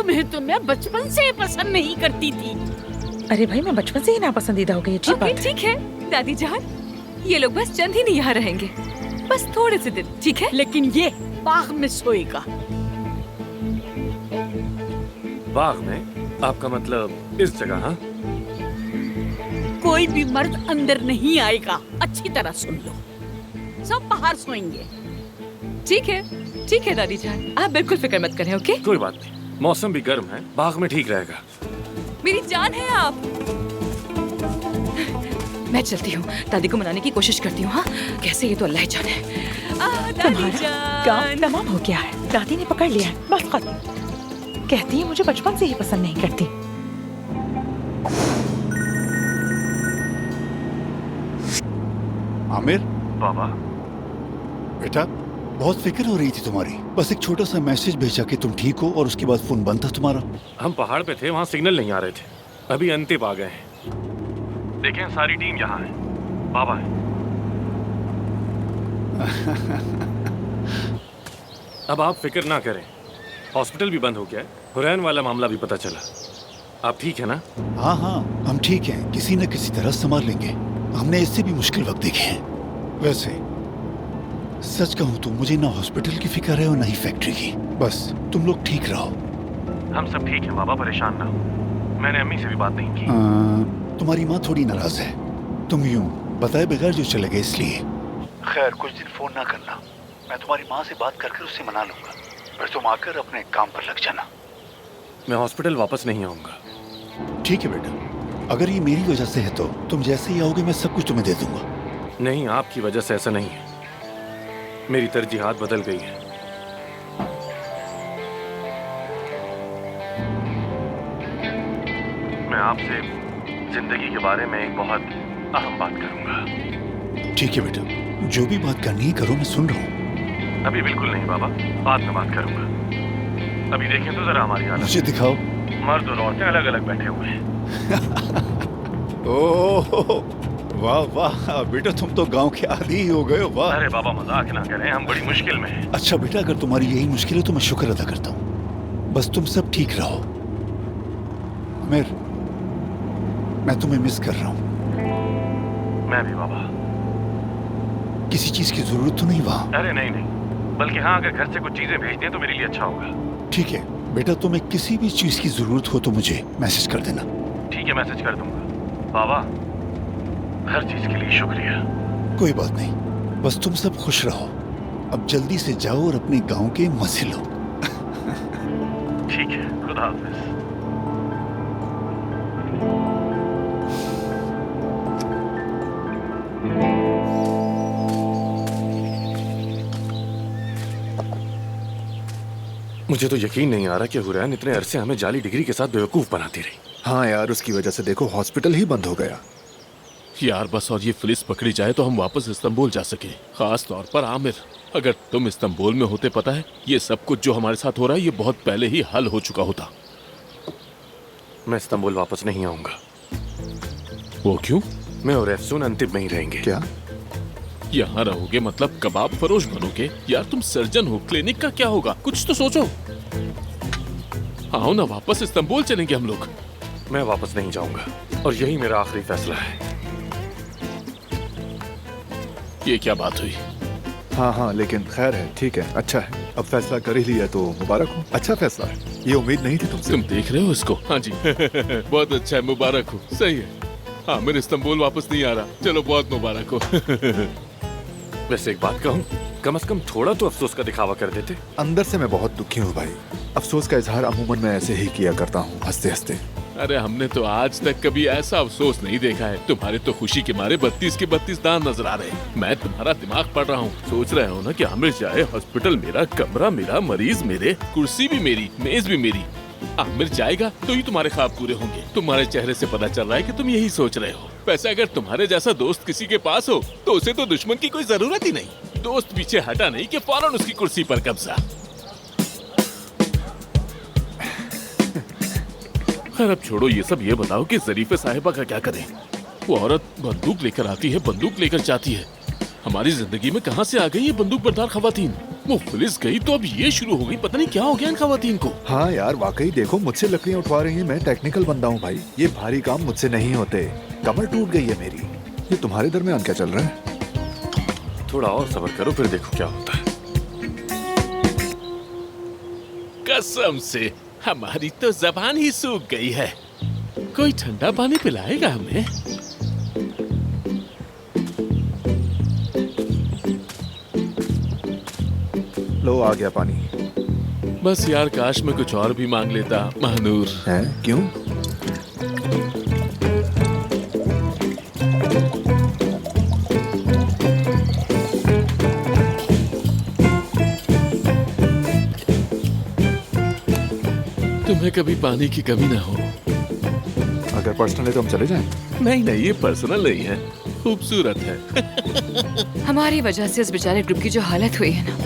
तुम्हें तो मैं बचपन से पसंद नहीं करती थी। अरे भाई, मैं बचपन से ही नापसंदीदा हो गई। अच्छी बात है। ठीक है दादी जान, ये लोग बस चंद ही नहीं यहाँ रहेंगे, बस थोड़े से दिन, ठीक है? लेकिन ये बाग में सोएगा। बाग में? आपका मतलब इस जगह? हाँ, कोई भी मर्द अंदर नहीं आएगा। अच्छी तरह सुन लो, सब बाहर सोएंगे। ठीक है दादी जान, आप बिल्कुल फिक्र मत करें, ओके? कोई बात नहीं, मौसम भी गर्म है, बाग में ठीक रहेगा। मेरी जान है आप। मैं चलती हूँ, दादी को मनाने की कोशिश करती हूँ। हाँ, कैसे ये तो अल्लाह ही जाने। दादी तुम्हारा जान। काम तमाम हो गया है। दादी ने पकड़ लिया है, बस खत्म। कहती है मुझे बचपन से ही पसंद नहीं करती। आमिर, बाबा, बेटा बहुत फिक्र हो रही थी तुम्हारी। बस एक छोटा सा मैसेज भेजा कि तुम ठीक हो और उसके बाद फोन बंद था तुम्हारा। हम पहाड़ पे थे, वहाँ सिग्नल नहीं आ रहे थे। अभी अंतिम आ गए हैं। देखें, सारी टीम यहाँ है। बाबा है। अब आप फिक्र ना करें, हॉस्पिटल भी बंद हो गया है, हुरैन वाला मामला भी पता चला। आप ठीक है ना? हाँ हाँ, हम ठीक हैं, किसी न किसी तरह संभाल लेंगे। हमने इससे भी मुश्किल वक्त देखे हैं। वैसे सच कहूँ तो मुझे ना हॉस्पिटल की फिक्र है और ना ही फैक्ट्री की। बस तुम लोग ठीक रहो। हम सब ठीक हैं बाबा, परेशान ना हो। मैंने अम्मी से भी बात नहीं की। तुम्हारी माँ थोड़ी नाराज है, तुम यूं बताए बगैर जो चले गए इसलिए। खैर, कुछ दिन फोन ना करना, मैं तुम्हारी माँ से बात करके उससे मना लूंगा। फिर तुम आकर अपने काम पर लग जाना। मैं हॉस्पिटल वापस नहीं आऊंगा। ठीक है बेटा, अगर ये मेरी वजह से है तो तुम जैसे ही आओगे मैं सब कुछ तुम्हें दे दूंगा। नहीं, आपकी वजह से ऐसा नहीं है। मेरी तरजीहात बदल गई है। मैं आपसे जिंदगी के बारे में एक बहुत अहम बात करूंगा। ठीक है बेटा, जो भी बात करनी है करो, मैं सुन रहा हूँ। अभी बिल्कुल नहीं बाबा, बाद में बात करूंगा। अभी देखें तो जरा हमारी हालत। मुझे दिखाओ। मर्द और औरतें अलग अलग बैठे हुए हैं। ओह वाह वाह बेटा, तुम तो गांव के आदी ही हो गए हो। वाह। अरे बाबा, मजाक ना करें, हम बड़ी मुश्किल में हैं। अच्छा बेटा, अगर तुम्हारी यही मुश्किल है तो मैं शुक्र अदा करता हूँ। बस तुम सब ठीक रहो। आमिर, मैं तुम्हें मिस कर रहा हूँ। मैं भी बाबा। किसी चीज की जरूरत तो नहीं वहाँ? अरे नहीं नहीं, बल्कि हाँ, अगर घर से कुछ चीजें भेज दें तो मेरे लिए अच्छा होगा। ठीक है बेटा, तुम्हें किसी भी चीज की जरूरत हो तो मुझे मैसेज कर देना। ठीक है, मैसेज कर दूंगा। बाबा, हर चीज के लिए शुक्रिया। कोई बात नहीं, बस तुम सब खुश रहो। अब जल्दी से जाओ और अपने गांव के मजे लो। ठीक है, खुदा हाफिज। मुझे तो यकीन नहीं आ रहा कि हुरैन इतने अरसे हमें जाली डिग्री के साथ बेवकूफ बनाती रही। हाँ यार, उसकी वजह से देखो हॉस्पिटल ही बंद हो गया। यार बस और ये पुलिस पकड़ी जाए तो हम वापस इस्तांबुल जा सके। खास तौर पर आमिर, अगर तुम इस्तांबुल में होते, पता है ये सब कुछ जो हमारे साथ हो रहा है ये बहुत पहले ही हल हो चुका होता। मैं इस्तांबुल वापस नहीं आऊंगा। वो क्यों? मैं और एफसून अंतिम में ही रहेंगे। क्या? यहाँ रहोगे मतलब कबाब फरोश बनोगे? यार तुम सर्जन हो, क्लिनिक का क्या होगा? कुछ तो सोचो। आओ ना, वापस इस्तांबुल चलेंगे हम लोग। मैं वापस नहीं जाऊंगा और यही मेरा आखिरी फैसला है। ये क्या बात हुई? हाँ हाँ, लेकिन खैर है, ठीक है, अच्छा है। अब फैसला कर ही लिया तो मुबारक हो। अच्छा फैसला है, ये उम्मीद नहीं थी तुमसे। तुम देख रहे हो इसको? हाँ जी। बहुत अच्छा है, मुबारक हो। सही है, हाँ मेरे इस्तांबुल वापस नहीं आ रहा। चलो बहुत मुबारक हो। वैसे एक बात कहूँ, कम से कम थोड़ा तो अफसोस का दिखावा कर देते। अंदर से मैं बहुत दुखी हूँ भाई। अफसोस का इजहार अमूमन मैं ऐसे ही किया करता हूँ, हंसते हंसते। अरे हमने तो आज तक कभी ऐसा अफसोस नहीं देखा है। तुम्हारे तो खुशी के मारे 32 के 32 दांत नजर आ रहे हैं। मैं तुम्हारा दिमाग पढ़ रहा हूँ। सोच रहे हो ना कि आमिर जाए हॉस्पिटल, मेरा कमरा मेरा, मरीज मेरे, कुर्सी भी मेरी, मेज भी मेरी। आमिर जाएगा तो ही तुम्हारे ख्वाब पूरे होंगे। तुम्हारे चेहरे से पता चल रहा है कि तुम यही सोच रहे हो। वैसे अगर तुम्हारे जैसा दोस्त किसी के पास हो तो उसे तो दुश्मन की कोई जरूरत ही नहीं। दोस्त पीछे हटा नहीं कि फौरन उसकी कुर्सी पर कब्जा। खैर अब छोड़ो ये सब, ये बताओ कि जरीफे साहिबा का क्या करें? वो औरत बंदूक लेकर आती है, बंदूक लेकर जाती है। हमारी जिंदगी में कहाँ से आ गई ये बंदूक बरदार खवातीन? वो पुलिस गई तो अब ये शुरू हो गई। पता नहीं क्या हो गया इन खवातीन को। हाँ यार वाकई देखो, मुझसे लकड़ियाँ उठवा रही हैं। मैं टेक्निकल बंदा हूँ भाई, ये भारी काम मुझसे नहीं होते। कमर टूट गई है मेरी। ये तुम्हारे दरमियान क्या चल रहा है? थोड़ा और सब्र करो, फिर देखो क्या होता है। कसम से हमारी तो जबान ही सूख गई है। कोई ठंडा पानी पिलाएगा हमें? लो आ गया पानी। बस यार काश मैं कुछ और भी मांग लेता महानूर। है क्यों? तुम्हें कभी पानी की कमी ना हो। अगर पर्सनल है तो हम चले जाएं? नहीं नहीं, ये पर्सनल नहीं है, खूबसूरत है। हमारी वजह से इस बेचारे ग्रुप की जो हालत हुई है ना,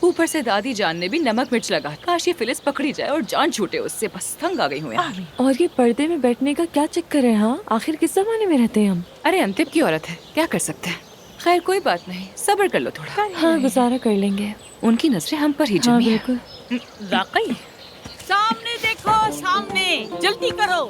ऊपर से दादी जान ने भी नमक मिर्च लगा। काश ये फिलिस पकड़ी जाए और जान छूटे उससे। बस तंग आ गई हूँ यार। और ये पर्दे में बैठने का क्या चक्कर है? हाँ, आखिर किस जमाने में रहते हैं हम? अरे अंतिम की औरत है, क्या कर सकते हैं। खैर कोई बात नहीं, सब्र कर लो थोड़ा। हाँ, गुजारा कर लेंगे। उनकी नजरें हम पर ही हाँ, जमी है। बिल्कुल। वाकई सामने देखो, सामने जल्दी करो।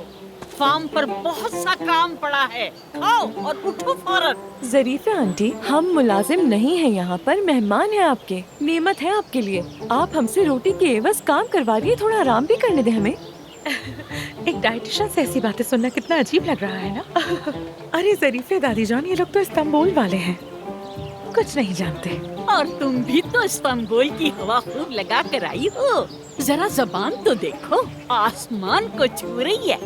फार्म पर बहुत सा काम पड़ा है। खाओ और उठो फौरन। जरीफे आंटी, हम मुलाजिम नहीं हैं यहाँ पर, मेहमान हैं आपके। नेमत है आपके लिए। आप हमसे रोटी के एवज काम करवा रही है, थोड़ा आराम भी करने दे हमें। एक डाइटिशियन से ऐसी बातें सुनना कितना अजीब लग रहा है ना। अरे जरीफे दादी जान, ये लोग तो इस्तांबुल वाले हैं, कुछ नहीं जानते। और तुम भी तो इस्तांबुल की हवा खूब लगा कर आई हो। जरा जबान तो देखो, आसमान को छू रही है।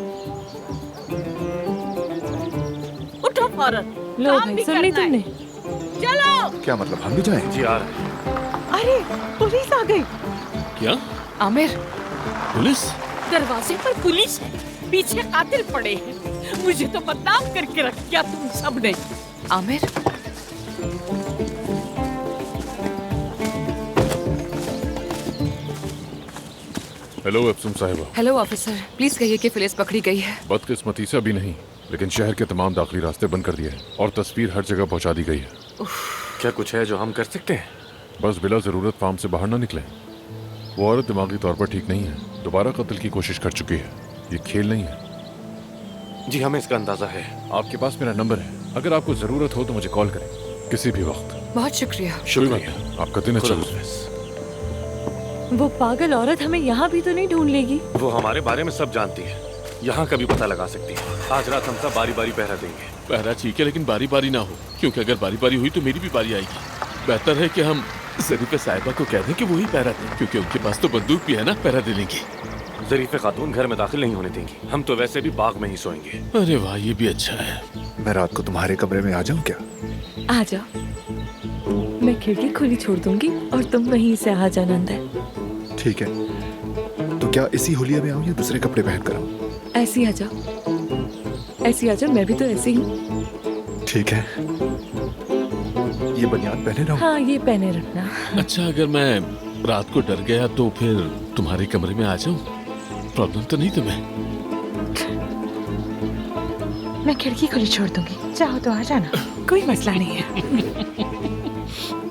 उठो फौरन, लो काम भाई, भी सुन ली करना है। तुमने? चलो। क्या मतलब हम भी जाएं? जी आ रहे हैं। अरे पुलिस आ गई। क्या? आमिर, पुलिस? दरवाजे पर पुलिस है, पीछे कातिल पड़े हैं। मुझे तो बदनाम करके रख दिया तुम सब ने। आमिर, हेलो एप्सम साहिबा। हेलो ऑफिसर, प्लीज कहिए कि फिलिस पकड़ी गई है। बदकिस्मती से अभी नहीं, लेकिन शहर के तमाम दाखिली रास्ते बंद कर दिए हैं और तस्वीर हर जगह पहुंचा दी गई है। क्या कुछ है जो हम कर सकते हैं? बस बिला जरूरत फार्म से बाहर ना निकलें। वो औरत दिमागी तौर पर ठीक नहीं है, दोबारा कत्ल की कोशिश कर चुकी है। ये खेल नहीं है। जी हमें इसका अंदाजा है। आपके पास मेरा नंबर है, अगर आपको जरूरत हो तो मुझे कॉल करें किसी भी वक्त। बहुत शुक्रिया। शुक्रिया। आपका दिन अच्छा खुदा गुजरे। हाफिज। वो पागल औरत हमें यहाँ भी तो नहीं ढूंढ लेगी? वो हमारे बारे में सब जानती है, यहाँ कभी पता लगा सकती है। आज रात हम सब बारी बारी पहरा देंगे। पहरा ठीक है, लेकिन बारी बारी ना हो, क्योंकि अगर बारी बारी हुई तो मेरी भी बारी आएगी। बेहतर है कि हम जरीफे साहिबा को कह दें कि वही पहरा दें, क्योंकि उनके पास तो बंदूक भी है ना, पहरा दे लेंगे। जरीफे खातून घर में दाखिल नहीं होने देंगी। हम तो वैसे भी बाग में ही सोएंगे। अरे वाह, ये भी अच्छा है। मैं रात को तुम्हारे कमरे में आ जाऊं क्या? आ जाओ, मैं खिड़की खुली छोड़ दूंगी और तुम वहीं से आ जाना अंदर। ठीक है, तो क्या इसी हुलिया में आऊं या दूसरे कपड़े पहन कर आऊं? ऐसी आ जाओ, ऐसी आ जाओ, मैं भी तो ऐसी हूँ। ठीक है, ये बनियान पहने रहूं? हाँ, ये पहने रखना। अच्छा, अगर मैं रात को डर गया तो फिर तुम्हारे कमरे में आ जाऊं? प्रॉब्लम तो नहीं तुम्हें? मैं खिड़की खुली छोड़ दूंगी, चाहो तो आ जाना, कोई मसला नहीं है।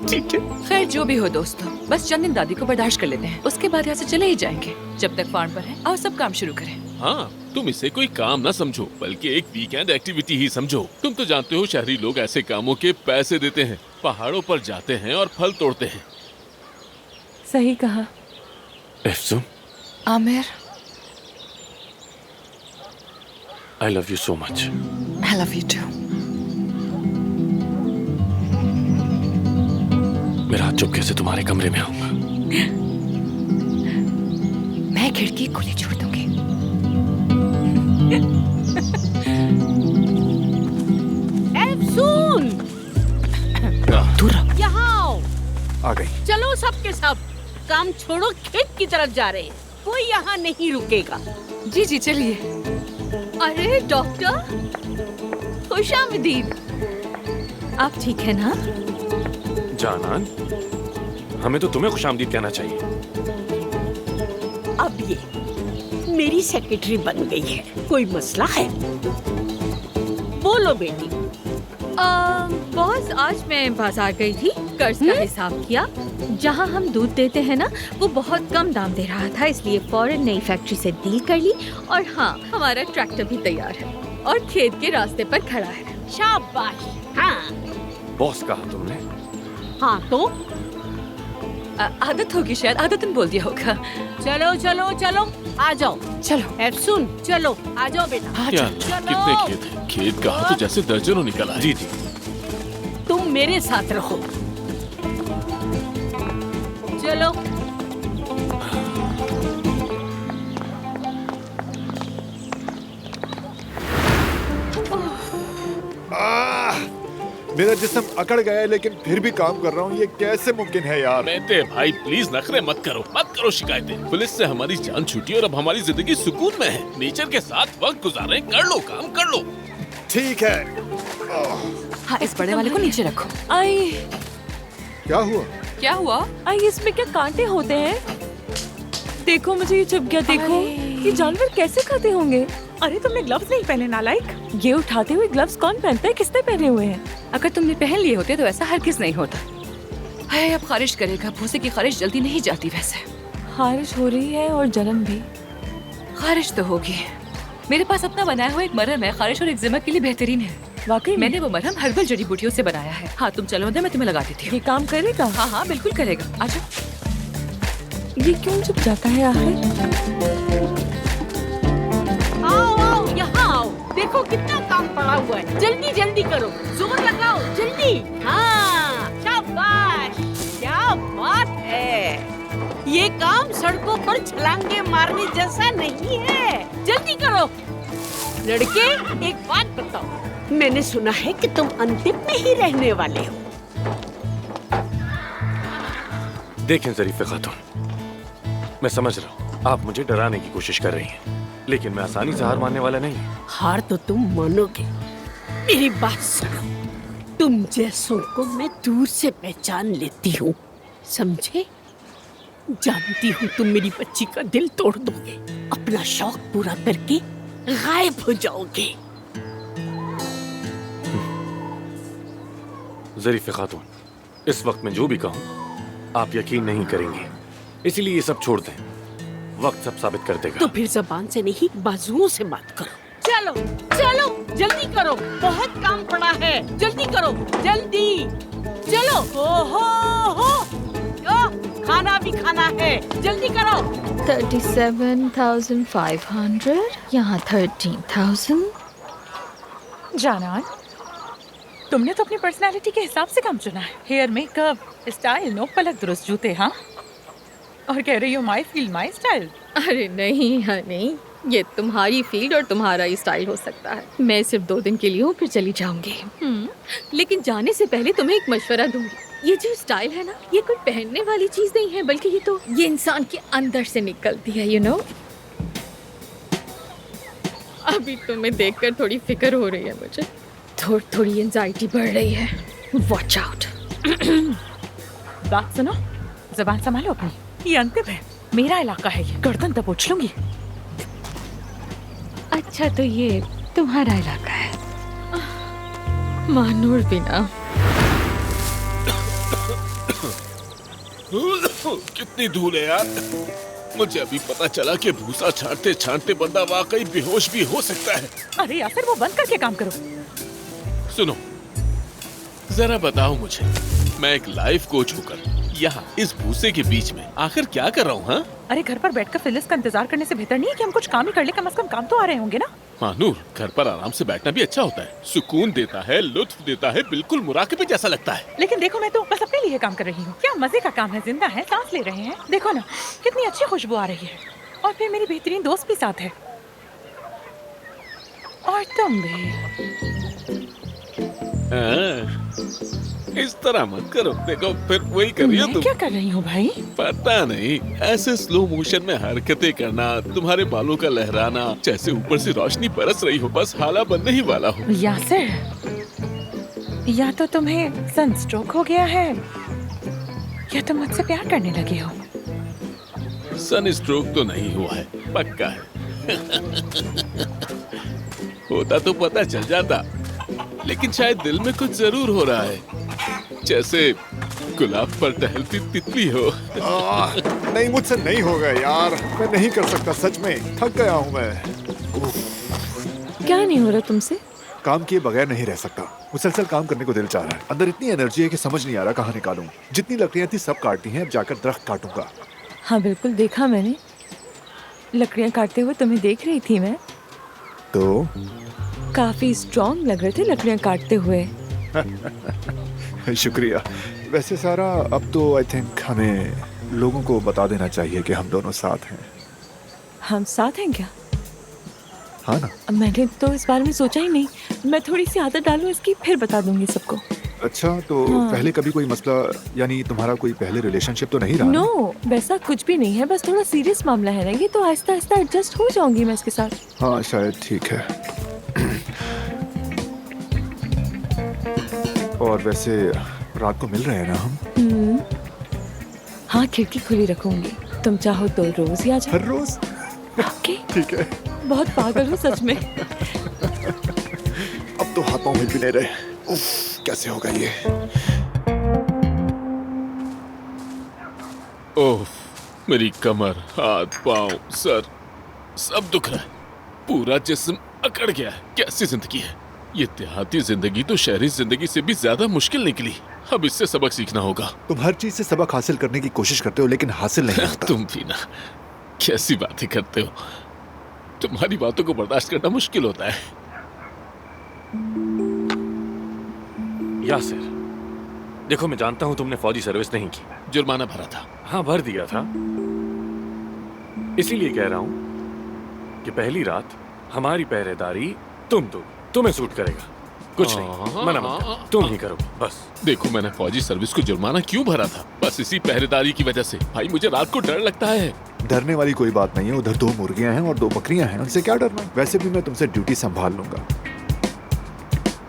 ठीक है। खैर जो भी हो दोस्तों, बस चंद दिन दादी को बर्दाश्त कर लेते हैं, उसके बाद यहाँ से चले ही जाएंगे। जब तक फार्म पर है, और सब काम शुरू करें। हाँ, तुम इसे कोई काम ना समझो, बल्कि एक वीकेंड एक्टिविटी ही समझो। तुम तो जानते हो शहरी लोग ऐसे कामों के पैसे देते हैं, पहाड़ों पर जाते हैं और फल तोड़ते हैं। सही कहा। एफसुम, Aamir, I love you so much. I love you too. मैं रात चुपके से तुम्हारे कमरे में आऊंगा। मैं खिड़की खुली छोड़ दूंगी। सुन, दूर रहो। यहाँ आओ। आ गई। चलो सबके सब, काम छोड़ो, खेत की तरफ जा रहे हैं। कोई यहाँ नहीं रुकेगा। जी जी चलिए। अरे डॉक्टर, खुशामदीद। आप ठीक है ना? जानान, हमें तो तुम्हें खुशामदीद कहना चाहिए। अब ये मेरी सेक्रेटरी बन गई है। कोई मसला है? बोलो बेटी। बॉस, आज मैं बाजार गई थी, कर्ज का हिसाब किया, जहाँ हम दूध देते हैं ना, वो बहुत कम दाम दे रहा था, इसलिए फौरन नई फैक्ट्री से डील कर ली। और हाँ, हमारा ट्रैक्टर भी तैयार है और खेत के रास्ते पर खड़ा है। शाबाश। हाँ बॉस कहा तुमने? हाँ तो आदत होगी शायद, आदतन बोल दिया होगा। चलो चलो चलो आ जाओ। चलो एफसुन चलो आ जाओ बेटा। हाँ क्या चलो। कितने खेत हैं? खेत कहा तो जैसे दर्जनों निकल आए। जी जी। तुम मेरे साथ रहो। चलो। मेरा जिस्म अकड़ गया है लेकिन फिर भी काम कर रहा हूँ। ये कैसे मुमकिन है यार? मेहते भाई प्लीज नखरे मत करो शिकायतें। पुलिस से हमारी जान छूटी और अब हमारी जिंदगी सुकून में है। नेचर के साथ वक्त गुजारें, कर लो काम कर लो। ठीक है। हाँ, इस बड़े वाले को नीचे रखो। आई क्या हुआ? क्या हुआ? आई, इसमें क्या कांटे होते हैं? देखो मुझे ये चुभ गया। देखो ये जानवर कैसे खाते होंगे। अरे तुमने ग्लव्स नहीं पहने नालायक। ये उठाते हुए ग्लव्स कौन पहनता है? किसने पहने हुए हैं? अगर तुमने पहन लिए होते तो ऐसा हरगिज नहीं होता। है अब खारिश करेगा। भूसे की खारिश जल्दी नहीं जाती वैसे। खारिश हो रही है और जलन भी। खारिश तो होगी। मेरे पास अपना बनाया हुआ एक मरहम है, खारिश और एक्जिमा के लिए बेहतरीन है। वाकई में? मैंने वो मरहम हर्बल जड़ी बूटियों से बनाया है। हाँ तुम चलो अंदर, मैं तुम्हें लगा देती हूँ। ये काम करेगा? हाँ हाँ बिल्कुल करेगा। आजा। ये क्यों चुप जाता है आखिर? आओ आओ यहाँ आओ। देखो कितना काम पड़ा हुआ है। जल्दी जल्दी करो, जोर लगाओ जल्दी। हाँ शाबाश, क्या बात है। ये काम सड़कों पर छलांगे मारने जैसा नहीं है। जल्दी करो। लड़के एक बात बताओ, मैंने सुना है कि तुम अंतिम में ही रहने वाले हो। देखें ज़रीफ़े खातून, मैं समझ रहा हूँ आप मुझे डराने की कोशिश कर रही हैं, लेकिन मैं आसानी से हार मानने वाला नहीं हूँ। हार तो तुम मानोगे। मेरी बात सुनो, तुम जैसों को मैं दूर से पहचान लेती हूँ, समझे? जानती हूँ तुम मेरी बच्ची का दिल तोड़ दोगे, अपना शौक पूरा करके गायब हो जाओगे। ज़रीफ़े खातून, इस वक्त मैं जो भी कहूँ आप यकीन नहीं करेंगे, इसीलिए ये सब छोड़ दें। वक्त सब साबित कर देगा। तो फिर जबान से नहीं, बाजुओं से बात करो। चलो चलो जल्दी करो, बहुत काम पड़ा है। जल्दी करो जल्दी। चलो। हो खाना भी खाना है, जल्दी करो। 37,500, यहाँ 13,000। जानान, तुमने तो अपनी पर्सनालिटी के हिसाब से काम चुना है। हेयर, मेकअप, स्टाइल, नो पलक दुरुस्त जूते। हाँ, और कह रही हो माई फील्ड माई स्टाइल। अरे नहीं हनी, ये तुम्हारी फील्ड और तुम्हारा ही स्टाइल हो सकता है। मैं सिर्फ 2 दिन के लिए हूँ, फिर चली जाऊंगी। लेकिन जाने से पहले तुम्हें एक मशवरा दूंगी। ये जो स्टाइल है ना, ये कोई पहनने वाली चीज नहीं है, बल्कि ये इंसान के अंदर से निकलती है, यू नो। अभी तुम्हें देखकर थोड़ी फिक्र हो रही है मुझे, थोड़ी एंजाइटी बढ़ रही है। Watch out. बात सुनो, जबान संभालो अपनी। ये अंतिम है, मेरा इलाका है, ये गर्दन दबोच लूंगी। अच्छा तो ये तुम्हारा इलाका है। मानूर बिना। कितनी धूल है यार। मुझे अभी पता चला कि भूसा छांटते छांटते बंदा वाकई बेहोश भी हो सकता है। अरे यासर, वो बंद करके काम करो। सुनो, जरा बताओ मुझे, मैं एक लाइफ कोच होकर यहाँ इस भूसे के बीच में आखिर क्या कर रहा हूँ? हाँ, अरे घर पर बैठकर फिलिस का इंतजार करने से बेहतर नहीं है कि हम कुछ काम ही कर ले? कम से कम काम तो आ रहे होंगे ना। मानूर, घर पर आराम से बैठना भी अच्छा होता है, सुकून देता है, लुत्फ देता है, बिल्कुल मुराकबे जैसा लगता है। लेकिन देखो, मैं तो बस अपने लिए काम कर रही हूँ। क्या मजे का काम है, जिंदा है, सांस ले रहे हैं। देखो ना कितनी अच्छी खुशबू आ रही है, और फिर मेरी बेहतरीन दोस्त भी साथ है, और तुम भी। इस तरह मत करो, देखो फिर वही कर रही हो मैं तुम। क्या कर रही हूँ भाई? पता नहीं, ऐसे स्लो मोशन में हरकतें करना, तुम्हारे बालों का लहराना, जैसे ऊपर से रोशनी बरस रही हो, बस हाला बनने ही वाला हो। यासर, या तो तुम्हें सनस्ट्रोक हो गया है, या तुम मुझसे प्यार करने लगे हो। सन स्ट्रोक तो नहीं हुआ है, पक्का है। होता तो पता चल जाता, लेकिन शायद दिल में कुछ जरूर हो रहा है, जैसे गुलाब पर टहलती तितली हो। नहीं, मुझसे नहीं होगा यार, मैं नहीं कर सकता, सच में थक गया हूँ मैं। क्या नहीं हो रहा तुमसे? काम किए बगैर नहीं रह सकता, मुसलसल काम करने को दिल चाह रहा है। अंदर इतनी एनर्जी है कि समझ नहीं आ रहा कहाँ निकालूं। जितनी लकड़ियाँ थी सब काटती हैं, अब जाकर दरख्त काटूंगा। हाँ बिल्कुल, देखा मैंने। लकड़ियाँ काटते हुए तुम्हें देख रही थी मैं। तो काफी स्ट्रांग लग रहे थे लकड़ियाँ काटते हुए। शुक्रिया। वैसे सारा, अब तो आई थिंक हमें लोगों को बता देना चाहिए कि हम दोनों साथ हैं। हम साथ हैं क्या? हाँ ना? मैंने तो इस बारे में सोचा ही नहीं। मैं थोड़ी सी आदत डालूं इसकी, फिर बता दूंगी सबको। अच्छा, तो हाँ। पहले कभी कोई मसला, यानी तुम्हारा कोई पहले रिलेशनशिप तो नहीं रहा? नो, वैसा कुछ भी नहीं है, बस थोड़ा सीरियस मामला है ना ये, तो आहिस्ता आहिस्ता एडजस्ट हो जाऊंगी मैं इसके साथ। हाँ शायद, ठीक है। और वैसे रात को मिल रहे हैं ना हम? हाँ, खिड़की खुली रखूंगी। तुम चाहो तो रोज ही आ जाओ। हर रोज? ओके। ठीक है। बहुत पागल हो सच में। अब तो हाथों में भी नहीं रहे। उफ, कैसे होगा ये? ओह, मेरी कमर, हाथ, पाँव, सर सब दुख रहा है। पूरा जिस्म अकड़ गया है। कैसी जिंदगी है ये? देहाती जिंदगी तो शहरी जिंदगी से भी ज्यादा मुश्किल निकली। अब इससे सबक सीखना होगा। तुम हर चीज से सबक हासिल करने की कोशिश करते हो, लेकिन हासिल नहीं होता। तुम भी ना, कैसी बातें करते हो। तुम्हारी बातों को बर्दाश्त करना मुश्किल होता है। यासिर, देखो मैं जानता हूं तुमने फौजी सर्विस नहीं की। जुर्माना भरा था। हाँ, भर दिया था। इसीलिए कह रहा हूं कि पहली रात हमारी पहरेदारी तुम्हें सूट करेगा। कुछ नहीं, मना मत करो, तुम ही करो बस। देखो, मैंने फौजी सर्विस को जुर्माना क्यों भरा था? बस इसी पहरेदारी की वजह से। भाई, मुझे रात को डर लगता है। डरने वाली कोई बात नहीं है। उधर 2 मुर्गियां हैं और 2 बकरियां हैं, उनसे क्या डरना। वैसे भी मैं तुमसे ड्यूटी संभाल लूंगा।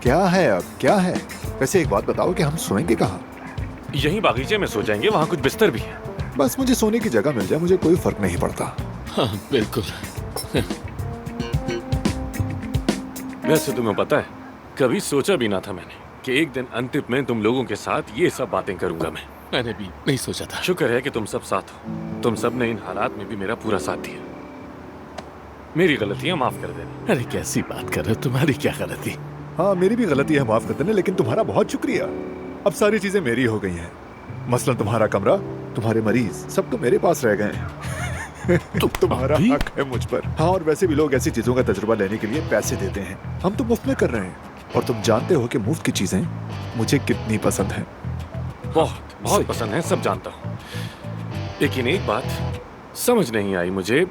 क्या है अब, क्या है? वैसे एक बात बताओ कि हम सोएंगे कहाँ? यहीं बागीचे में सो जाएंगे, वहाँ कुछ बिस्तर भी है। बस मुझे सोने की जगह मिल जाए, मुझे कोई फर्क नहीं पड़ता। हाँ बिल्कुल। वैसे तुम्हें पता है, कभी सोचा भी ना था मैंने कि एक दिन अंतिम में तुम लोगों के साथ ये सब बातें करूंगा मैं। मैंने भी नहीं सोचा था। शुक्र है कि तुम सब साथ हो। तुम सब ने इन हालात में भी मेरा पूरा साथ दिया। मेरी गलतियां माफ कर देना। अरे कैसी बात कर रहे हो? तुम्हारी क्या गलती? हाँ, मेरी भी गलती है, माफ कर देना, लेकिन तुम्हारा बहुत शुक्रिया। अब सारी चीजें मेरी हो गई हैं। मसलन तुम्हारा कमरा, तुम्हारे मरीज, सब तो मेरे पास रह गए हैं। तुम्हारा हक है मुझ पर। हाँ, और वैसे भी लोग ऐसी चीजों का तजुर्बा लेने के लिए पैसे देते हैं। हम तो मुफ्त में कर रहे हैं। और तुम जानते हो कि मुफ्त की चीजें मुझे कितनी पसंद हैं। बहुत बहुत पसंद है, सब जानता हूँ। लेकिन एक बात समझ नहीं आई मुझे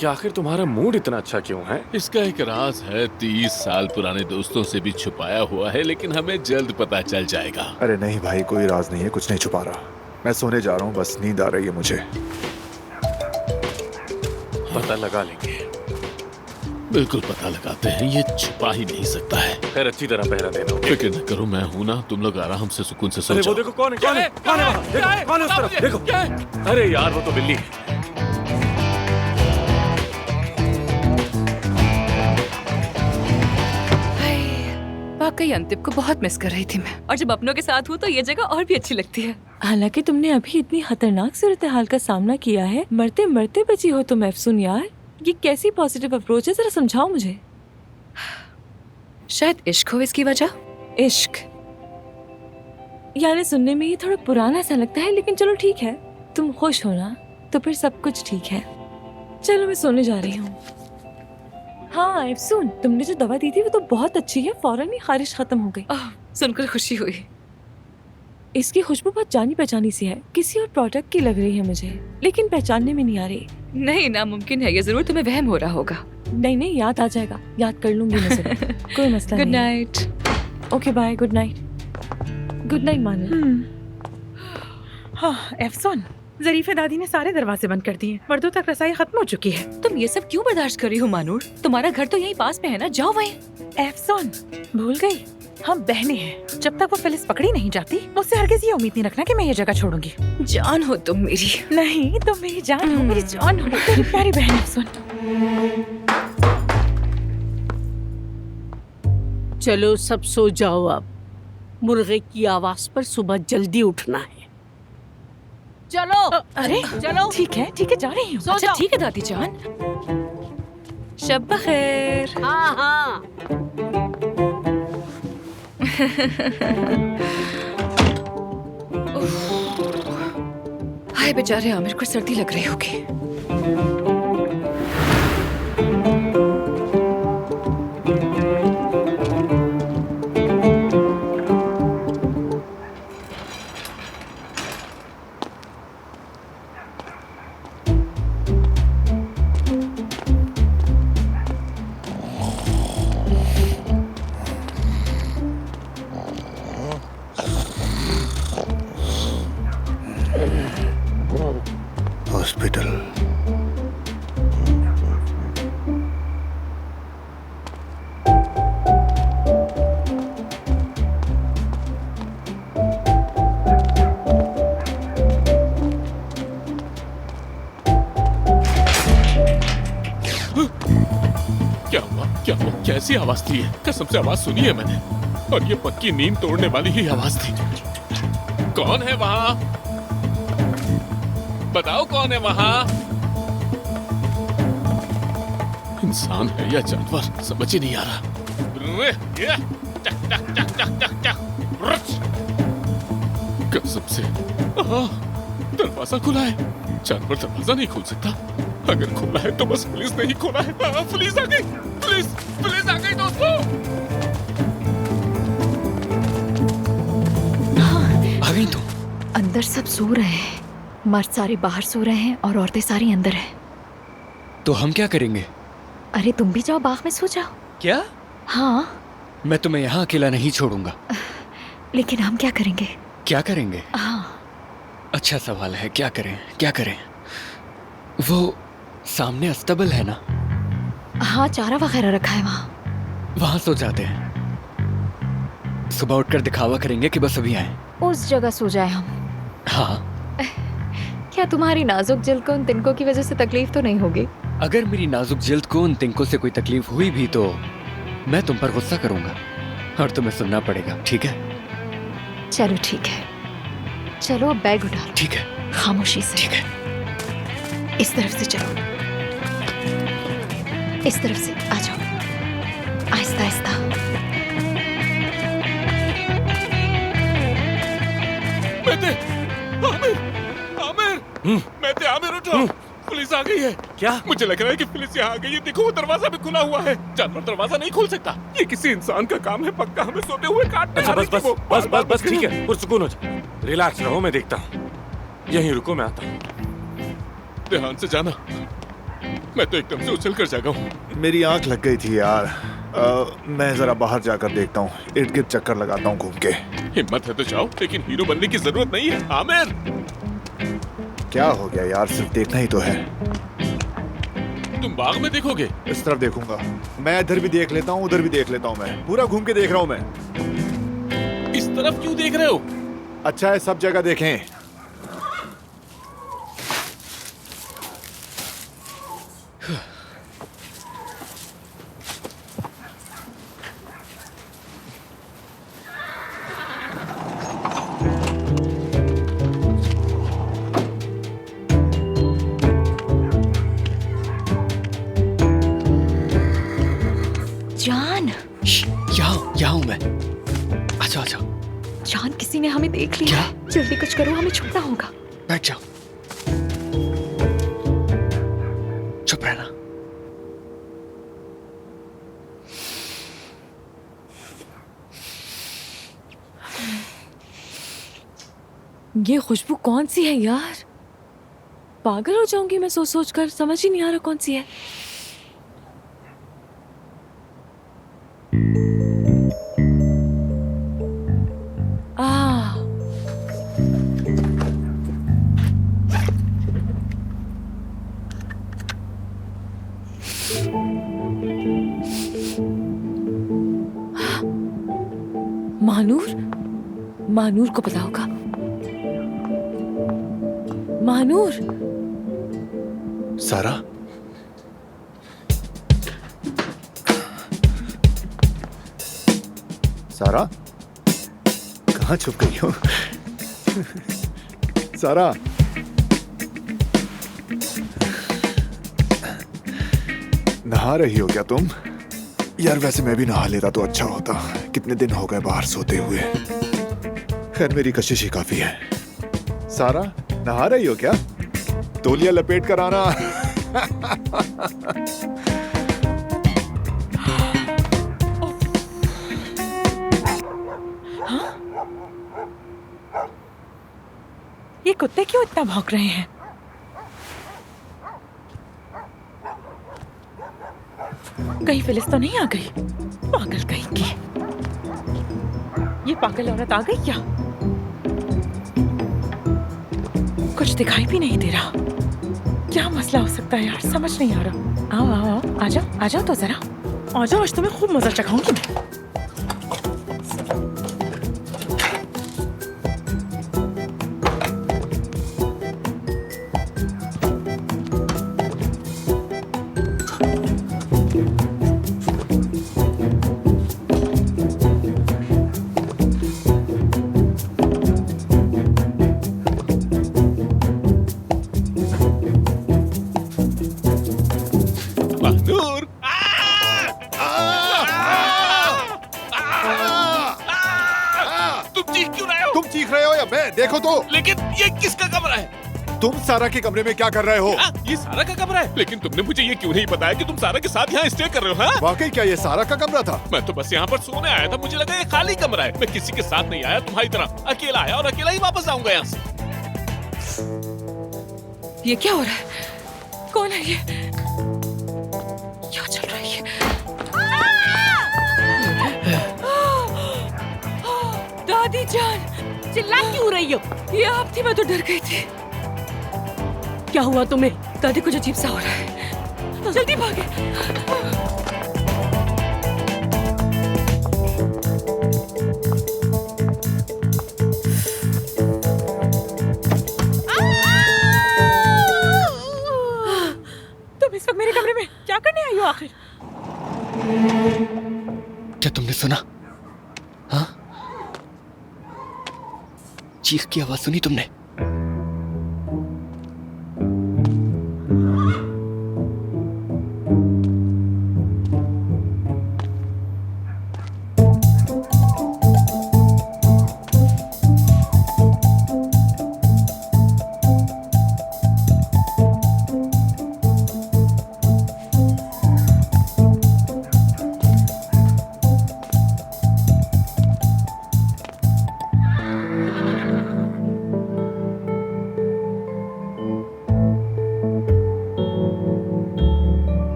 कि आखिर तुम्हारा मूड इतना अच्छा क्यों है? इसका एक राज है, 30 साल पुराने दोस्तों से भी छुपाया हुआ है, लेकिन हमें जल्द पता चल जाएगा। अरे नहीं भाई, कोई राज नहीं है, कुछ नहीं छुपा रहा। मैं सोने जा रहा हूँ, बस नींद आ रही है मुझे। पता लगा लेंगे। बिल्कुल पता लगाते हैं, ये छुपा ही नहीं सकता है। खैर, अच्छी तरह पहरा देना। फिक्र न करो, मैं हूं ना। तुम लोग आराम से सुकून से सो अरे जाओ। वो देखो, कौन है वहाँ? देखो, कौन है उस तरफ? देखो। अरे यार, वो तो बिल्ली है। वाकई अंतिम को बहुत मिस कर रही थी मैं, और जब अपनों के साथ हूँ तो ये जगह और भी अच्छी लगती है। हालांकि तुमने अभी इतनी खतरनाक सूरत हाल का सामना किया है, मरते मरते बची हो तुम अफसून यार। ये कैसी पॉजिटिव अप्रोच है, जरा समझाओ मुझे। शायद इश्क हो इसकी वजह। इश्क? यानी सुनने में ये थोड़ा पुराना सा लगता है, लेकिन चलो ठीक है। तुम खुश हो ना, तो फिर सब कुछ ठीक है। चलो मैं सोने जा रही हूँ। हाँ अफसून, तुमने जो दवा दी थी वो तो बहुत अच्छी है, फौरन ही खारिश खत्म हो गई। सुनकर खुशी हुई। इसकी खुशबू बहुत जानी पहचानी सी है, किसी और प्रोडक्ट की लग रही है मुझे, लेकिन पहचानने में नहीं आ रही। नहीं, नामुमकिन है, ये जरूर तुम्हें वहम हो रहा होगा। नहीं नहीं, याद आ जाएगा, याद कर लूंगी मैं जरूर। कोई मसला नहीं। Good night. Okay bye, good night. Good night Manav. हाँ अफसून, जरीफे दादी ने सारे दरवाजे बंद कर दिए, मर्दों तक रसाई खत्म हो चुकी है। तुम ये सब क्यों बर्दाश्त कर रही हो मानूर? तुम्हारा घर तो यहीं पास में है ना, जाओ वहीं। अफसून, भूल गई, हम बहनें हैं। जब तक वो फिलिस पकड़ी नहीं जाती, मुझसे हरगिज़ ये उम्मीद नहीं रखना कि मैं ये जगह छोड़ूंगी। जान हो तुम मेरी। नहीं, तुम मेरी जान हो, मेरी जान हो, तेरी प्यारी बहन अफसून। चलो सब सो जाओ अब। मुर्गे की आवाज पर सुबह जल्दी उठना है। चलो अरे चलो ठीक है जा रही हूँ। सो अच्छा जाओ। ठीक है दादी जान। शब बखैर। हाँ हाँ हाय बेचारे आमिर को सर्दी लग रही होगी। हॉस्पिटल। क्या हुआ क्या हुआ? कैसी आवाज थी ये? कसम से आवाज सुनी है मैंने, और ये पक्की नींद तोड़ने वाली ही आवाज थी। कौन है वहाँ? बताओ कौन है वहाँ? इंसान है या जानवर समझ ही नहीं आ रहा। कसम से दरवाजा खुला है। जानवर दरवाजा नहीं खोल सकता। अगर खोला है तो बस पुलिस ने ही खोला है। पुलिस आ गई, पुलिस आ गई दोस्तों। आ गई तुम? अंदर सब सो रहे हैं, मर्द सारे बाहर सो रहे हैं और औरतें सारी अंदर हैं। तो हम क्या करेंगे? अरे तुम भी जाओ बाग में सो जाओ। क्या? हाँ मैं तुम्हें यहाँ अकेला नहीं छोड़ूंगा। लेकिन हम क्या करेंगे? क्या करेंगे? हाँ अच्छा सवाल है, क्या करें क्या करें? वो सामने अस्तबल है ना, हाँ चारा वगैरह रखा है वहाँ। वहां सो जाते हैं। सुबह उठकर दिखावा करेंगे कि बस अभी आए। उस जगह सो जाए हम। हाँ। क्या तुम्हारी नाजुक जिल्द को उन तिनकों की वजह से तकलीफ तो नहीं होगी? अगर मेरी नाजुक जिल्द को उन तिनकों से कोई तकलीफ हुई भी तो मैं तुम पर गुस्सा करूंगा और तुम्हें सुनना पड़ेगा, ठीक है? चलो ठीक है, चलो अब बैग उठा लो। ठीक है। खामोशी से। ठीक है। इस तरफ से चलो, इस तरफ से आ जाओ, आहिस्ता आहिस्ता। आमिर उठो, पुलिस आ गई है। क्या? मुझे लग रहा है कि पुलिस यहाँ आ गई है। देखो वो दरवाजा भी खुला हुआ है। जानवर दरवाजा नहीं खोल सकता। ये किसी इंसान का काम है, पक्का हमें सोते हुए काटने अच्छा वाली बस थी बस वो। बस बस बस ठीक है, पुरसुकून हो जाओ, रिलैक्स रहो, मैं देखता हूँ। यहीं रुको, मैं आता हूँ। ध्यान से जाना, मैं तो एकदम से उछल कर जागा हूँ। मेरी आंख लग गई थी यार। मैं जरा बाहर जाकर देखता हूँ, इर्द गिर्द चक्कर लगाता हूँ घूम के। हिम्मत है तो जाओ, लेकिन हीरो बनने की जरूरत नहीं है। आमिर क्या हो गया यार, सिर्फ देखना ही तो है। तुम बाग में देखोगे? इस तरफ देखूंगा। मैं इधर भी देख लेता हूँ, उधर भी देख लेता हूँ। मैं पूरा घूम के देख रहा हूँ मैं। इस तरफ क्यों देख रहे हो? अच्छा है, सब जगह देखें। जान, यहाँ हूँ मैं। अच्छा अच्छा, जान किसी ने हमें देख लिया। क्या? जल्दी कुछ करो, हमें छुपना होगा। बैठ जाओ, चुप रहना। ये खुशबू कौन सी है यार? पागल हो जाऊंगी मैं सोच सोच कर, समझ ही नहीं आ रहा कौन सी है। महानूर, महानूर को पता होगा। महानूर। सारा, सारा कहाँ छुप गई हो? सारा, नहा रही हो क्या तुम? यार वैसे मैं भी नहा लेता तो अच्छा होता, कितने दिन हो गए बाहर सोते हुए। खैर मेरी कशिश ही काफी है। सारा नहा रही हो क्या? तौलिया लपेट कर आना। ये कुत्ते क्यों इतना भौंक रहे हैं? कहीं फिलिस तो नहीं आ गई? पागल कहीं की। ये पागल औरत आ गई क्या? कुछ दिखाई भी नहीं दे रहा। क्या मसला हो सकता है यार, समझ नहीं आ रहा। आओ आओ आओ, आ जाओ आ जाओ तो जरा आ जाओ, आज तुम्हें खूब मजा चखाऊंगी मैं। नूर, तुम चीख क्यों रहे हो? तुम चीख रहे हो या मैं? देखो तो। लेकिन ये किसका कमरा है? तुम सारा के कमरे में क्या कर रहे हो? ये सारा का कमरा है। लेकिन तुमने मुझे ये क्यों नहीं बताया कि तुम सारा के साथ यहाँ स्टे कर रहे हो? हाँ? वाकई क्या ये सारा का कमरा था? मैं तो बस यहाँ पर सोने आया था, मुझे लगा ये खाली कमरा है। मैं किसी के साथ नहीं आया, तुम्हारी तरह अकेला आया और अकेला ही वापस आऊंगा यहाँ से। ये क्या हो रहा है? कौन है ये? क्या चल रहा है ये? दादी जान, चिल्ला क्यों रही हो? ये आप थी? मैं तो डर गई थी। क्या हुआ तुम्हें? दादी कुछ अजीब सा हो रहा है, जल्दी भागे। तुम इस वक्त मेरे कमरे में क्या करने आई हो आखिर? क्या तुमने सुना? हाँ, चीख की आवाज सुनी तुमने?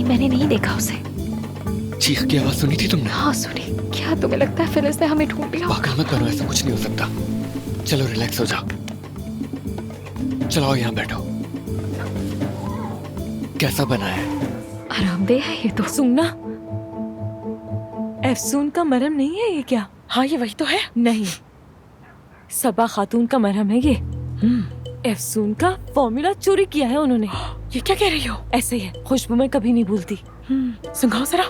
मैंने नहीं देखा उसे। चीख की आवाज सुनी थी तुमने? हाँ सुनी। क्या तुम्हें लगता है फिलिस ने हमें ढूंढ लिया? पागल मत बनो, ऐसा कुछ नहीं हो सकता। चलो रिलैक्स हो जाओ, चलो आओ यहाँ बैठो। कैसा बना है? आरामदेह है ये तो। सुनना, एफसून का मरहम नहीं है ये क्या? हाँ ये वही तो है। नहीं, सबा खातून का मरहम है ये। एफसून का फॉर्मूला चोरी किया है उन्होंने। ये क्या कह रही हो? ऐसे ही है, खुशबू मैं कभी नहीं भूलती। सुंघाओ जरा।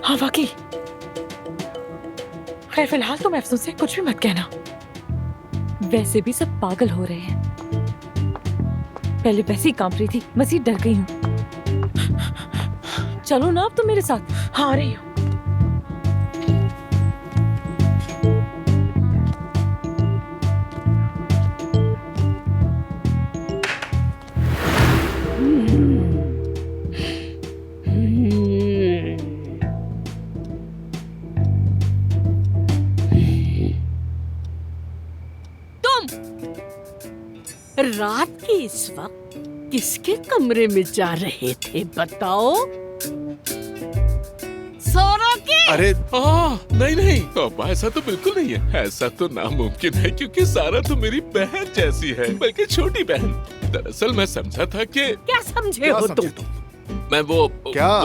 हाँ वाकई। खैर फिलहाल तुम एफसून से कुछ भी मत कहना। वैसे भी सब पागल हो रहे हैं। पहले वैसे ही कांप रही थी, मजीद डर गई हूँ। चलो ना अब तुम मेरे साथ। हाँ आ रही हूँ। रात के इस वक्त किसके कमरे में जा रहे थे बताओ? सारा के? अरे नहीं नहीं, अब ऐसा तो बिल्कुल नहीं है। ऐसा तो नामुमकिन है क्योंकि सारा तो मेरी बहन जैसी है, बल्कि छोटी बहन। दरअसल मैं समझा था कि क्या समझे क्या हो समझे तुम? तुम? मैं वो क्या?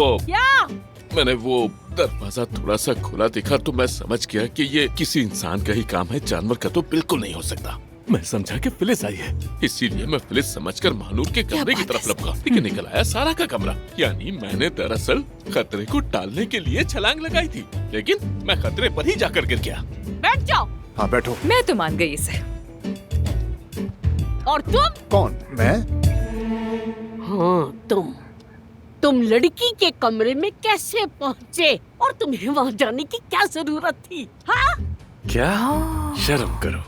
मैंने वो दरवाजा थोड़ा सा खुला देखा तो मैं समझ गया कि ये किसी इंसान का ही काम है, जानवर का तो बिल्कुल नहीं हो सकता। मैं समझा कि फिलिस आई है, इसीलिए मैं फिलिस समझकर महानूर के कमरे की तरफ लपका, लेकिन निकल आया सारा का कमरा। यानी मैंने दरअसल खतरे को टालने के लिए छलांग लगाई थी, लेकिन मैं खतरे पर ही जाकर गिर गया। बैठ जाओ। हाँ बैठो। मैं तो मान गई इसे। और तुम? कौन? मैं? हाँ तुम लड़की के कमरे में कैसे पहुँचे और तुम्हें वहाँ जाने की क्या जरूरत थी? हाँ? क्या? शर्म करो।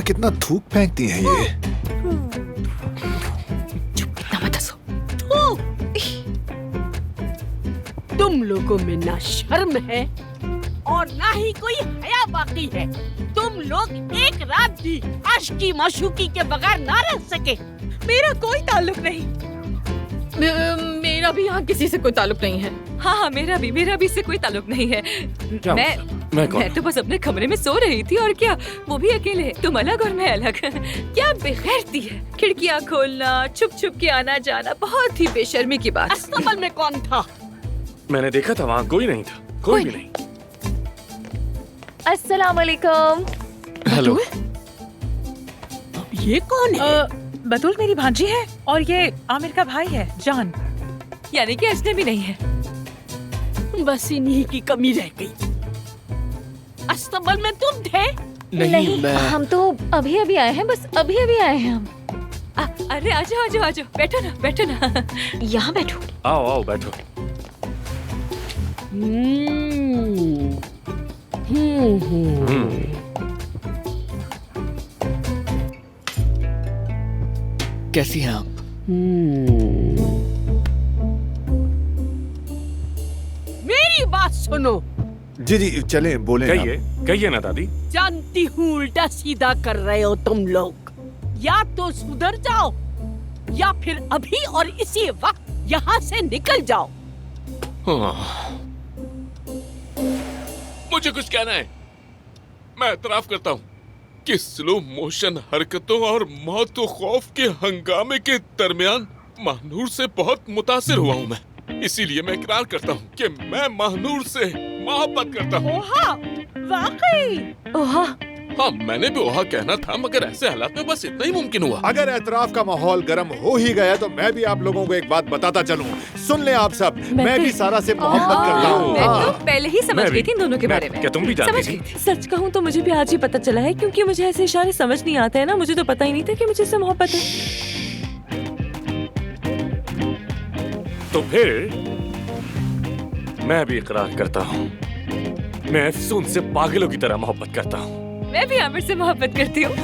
कितना थूक फेंकती हैं ये। इतना मत हंसो। तुम लोगों में ना शर्म है और ना ही कोई हया बाकी है। तुम लोग एक रात भी आशिकी माशूकी के बगैर ना रह सके। मेरा कोई ताल्लुक नहीं। मेरा भी यहाँ किसी से कोई ताल्लुक नहीं है। हाँ, मेरा भी इससे कोई ताल्लुक नहीं है। मैं तो बस अपने कमरे में सो रही थी और क्या, वो भी अकेले। तुम अलग और मैं अलग। क्या बेगैरती है। खिड़कियाँ खोलना, छुप छुप के आना जाना, बहुत ही बेशर्मी की बात। अस्तबल में कौन था? मैंने देखा था, वहाँ कोई नहीं था, कोई भी नहीं। अस्सलाम वालेकुम। हेलो। ये कौन है? बतूल मेरी भांजी है और ये आमिर का भाई है, जान। यानी कि अजनबी नहीं है। बस इन्हीं की कमी रह गई। अस्तबल में तुम थे? नहीं, हम तो अभी अभी आए हैं, बस अभी अभी आए हैं हम। अरे आजो, बैठो ना। यहाँ बैठो। आओ बैठो। कैसी हैं आप? मेरी बात सुनो। जी चले बोले। कहिए ना दादी। जानती हूँ उल्टा सीधा कर रहे हो तुम लोग। या तो सुधर जाओ या फिर अभी और इसी वक्त यहाँ से निकल जाओ। मुझे कुछ कहना है। मैं एतराफ करता हूँ कि स्लो मोशन हरकतों और मौत व खौफ के हंगामे के दरमियान महानूर से बहुत मुतासिर हुआ हूँ मैं। इसीलिए मैं इकरार करता हूँ कि मैं महानूर से मोहब्बत करता हूँ। ओहा, वाकई? ओहा। हाँ, मैंने भी ओहा कहना था, मगर ऐसे हालात में बस इतना ही मुमकिन हुआ। अगर एतराफ का माहौल गर्म हो ही गया तो मैं भी आप लोगों को एक बात बताता चलूं। सुन ले आप सब, मैं भी सारा से मोहब्बत करता हूँ। मैं तो पहले ही समझ गई थी इन दोनों के बारे में। क्या तुम भी जानती थी? सच कहूँ तो मुझे भी आज ही पता चला है, क्योंकि मुझे ऐसे इशारे समझ नहीं आते हैं ना। मुझे तो पता ही नहीं था कि मुझे इससे मोहब्बत है। तो फिर मैं भी इकरार करता हूँ, मैं अफसून से पागलों की तरह मोहब्बत करता हूँ। मैं भी आमिर से मोहब्बत करती हूँ।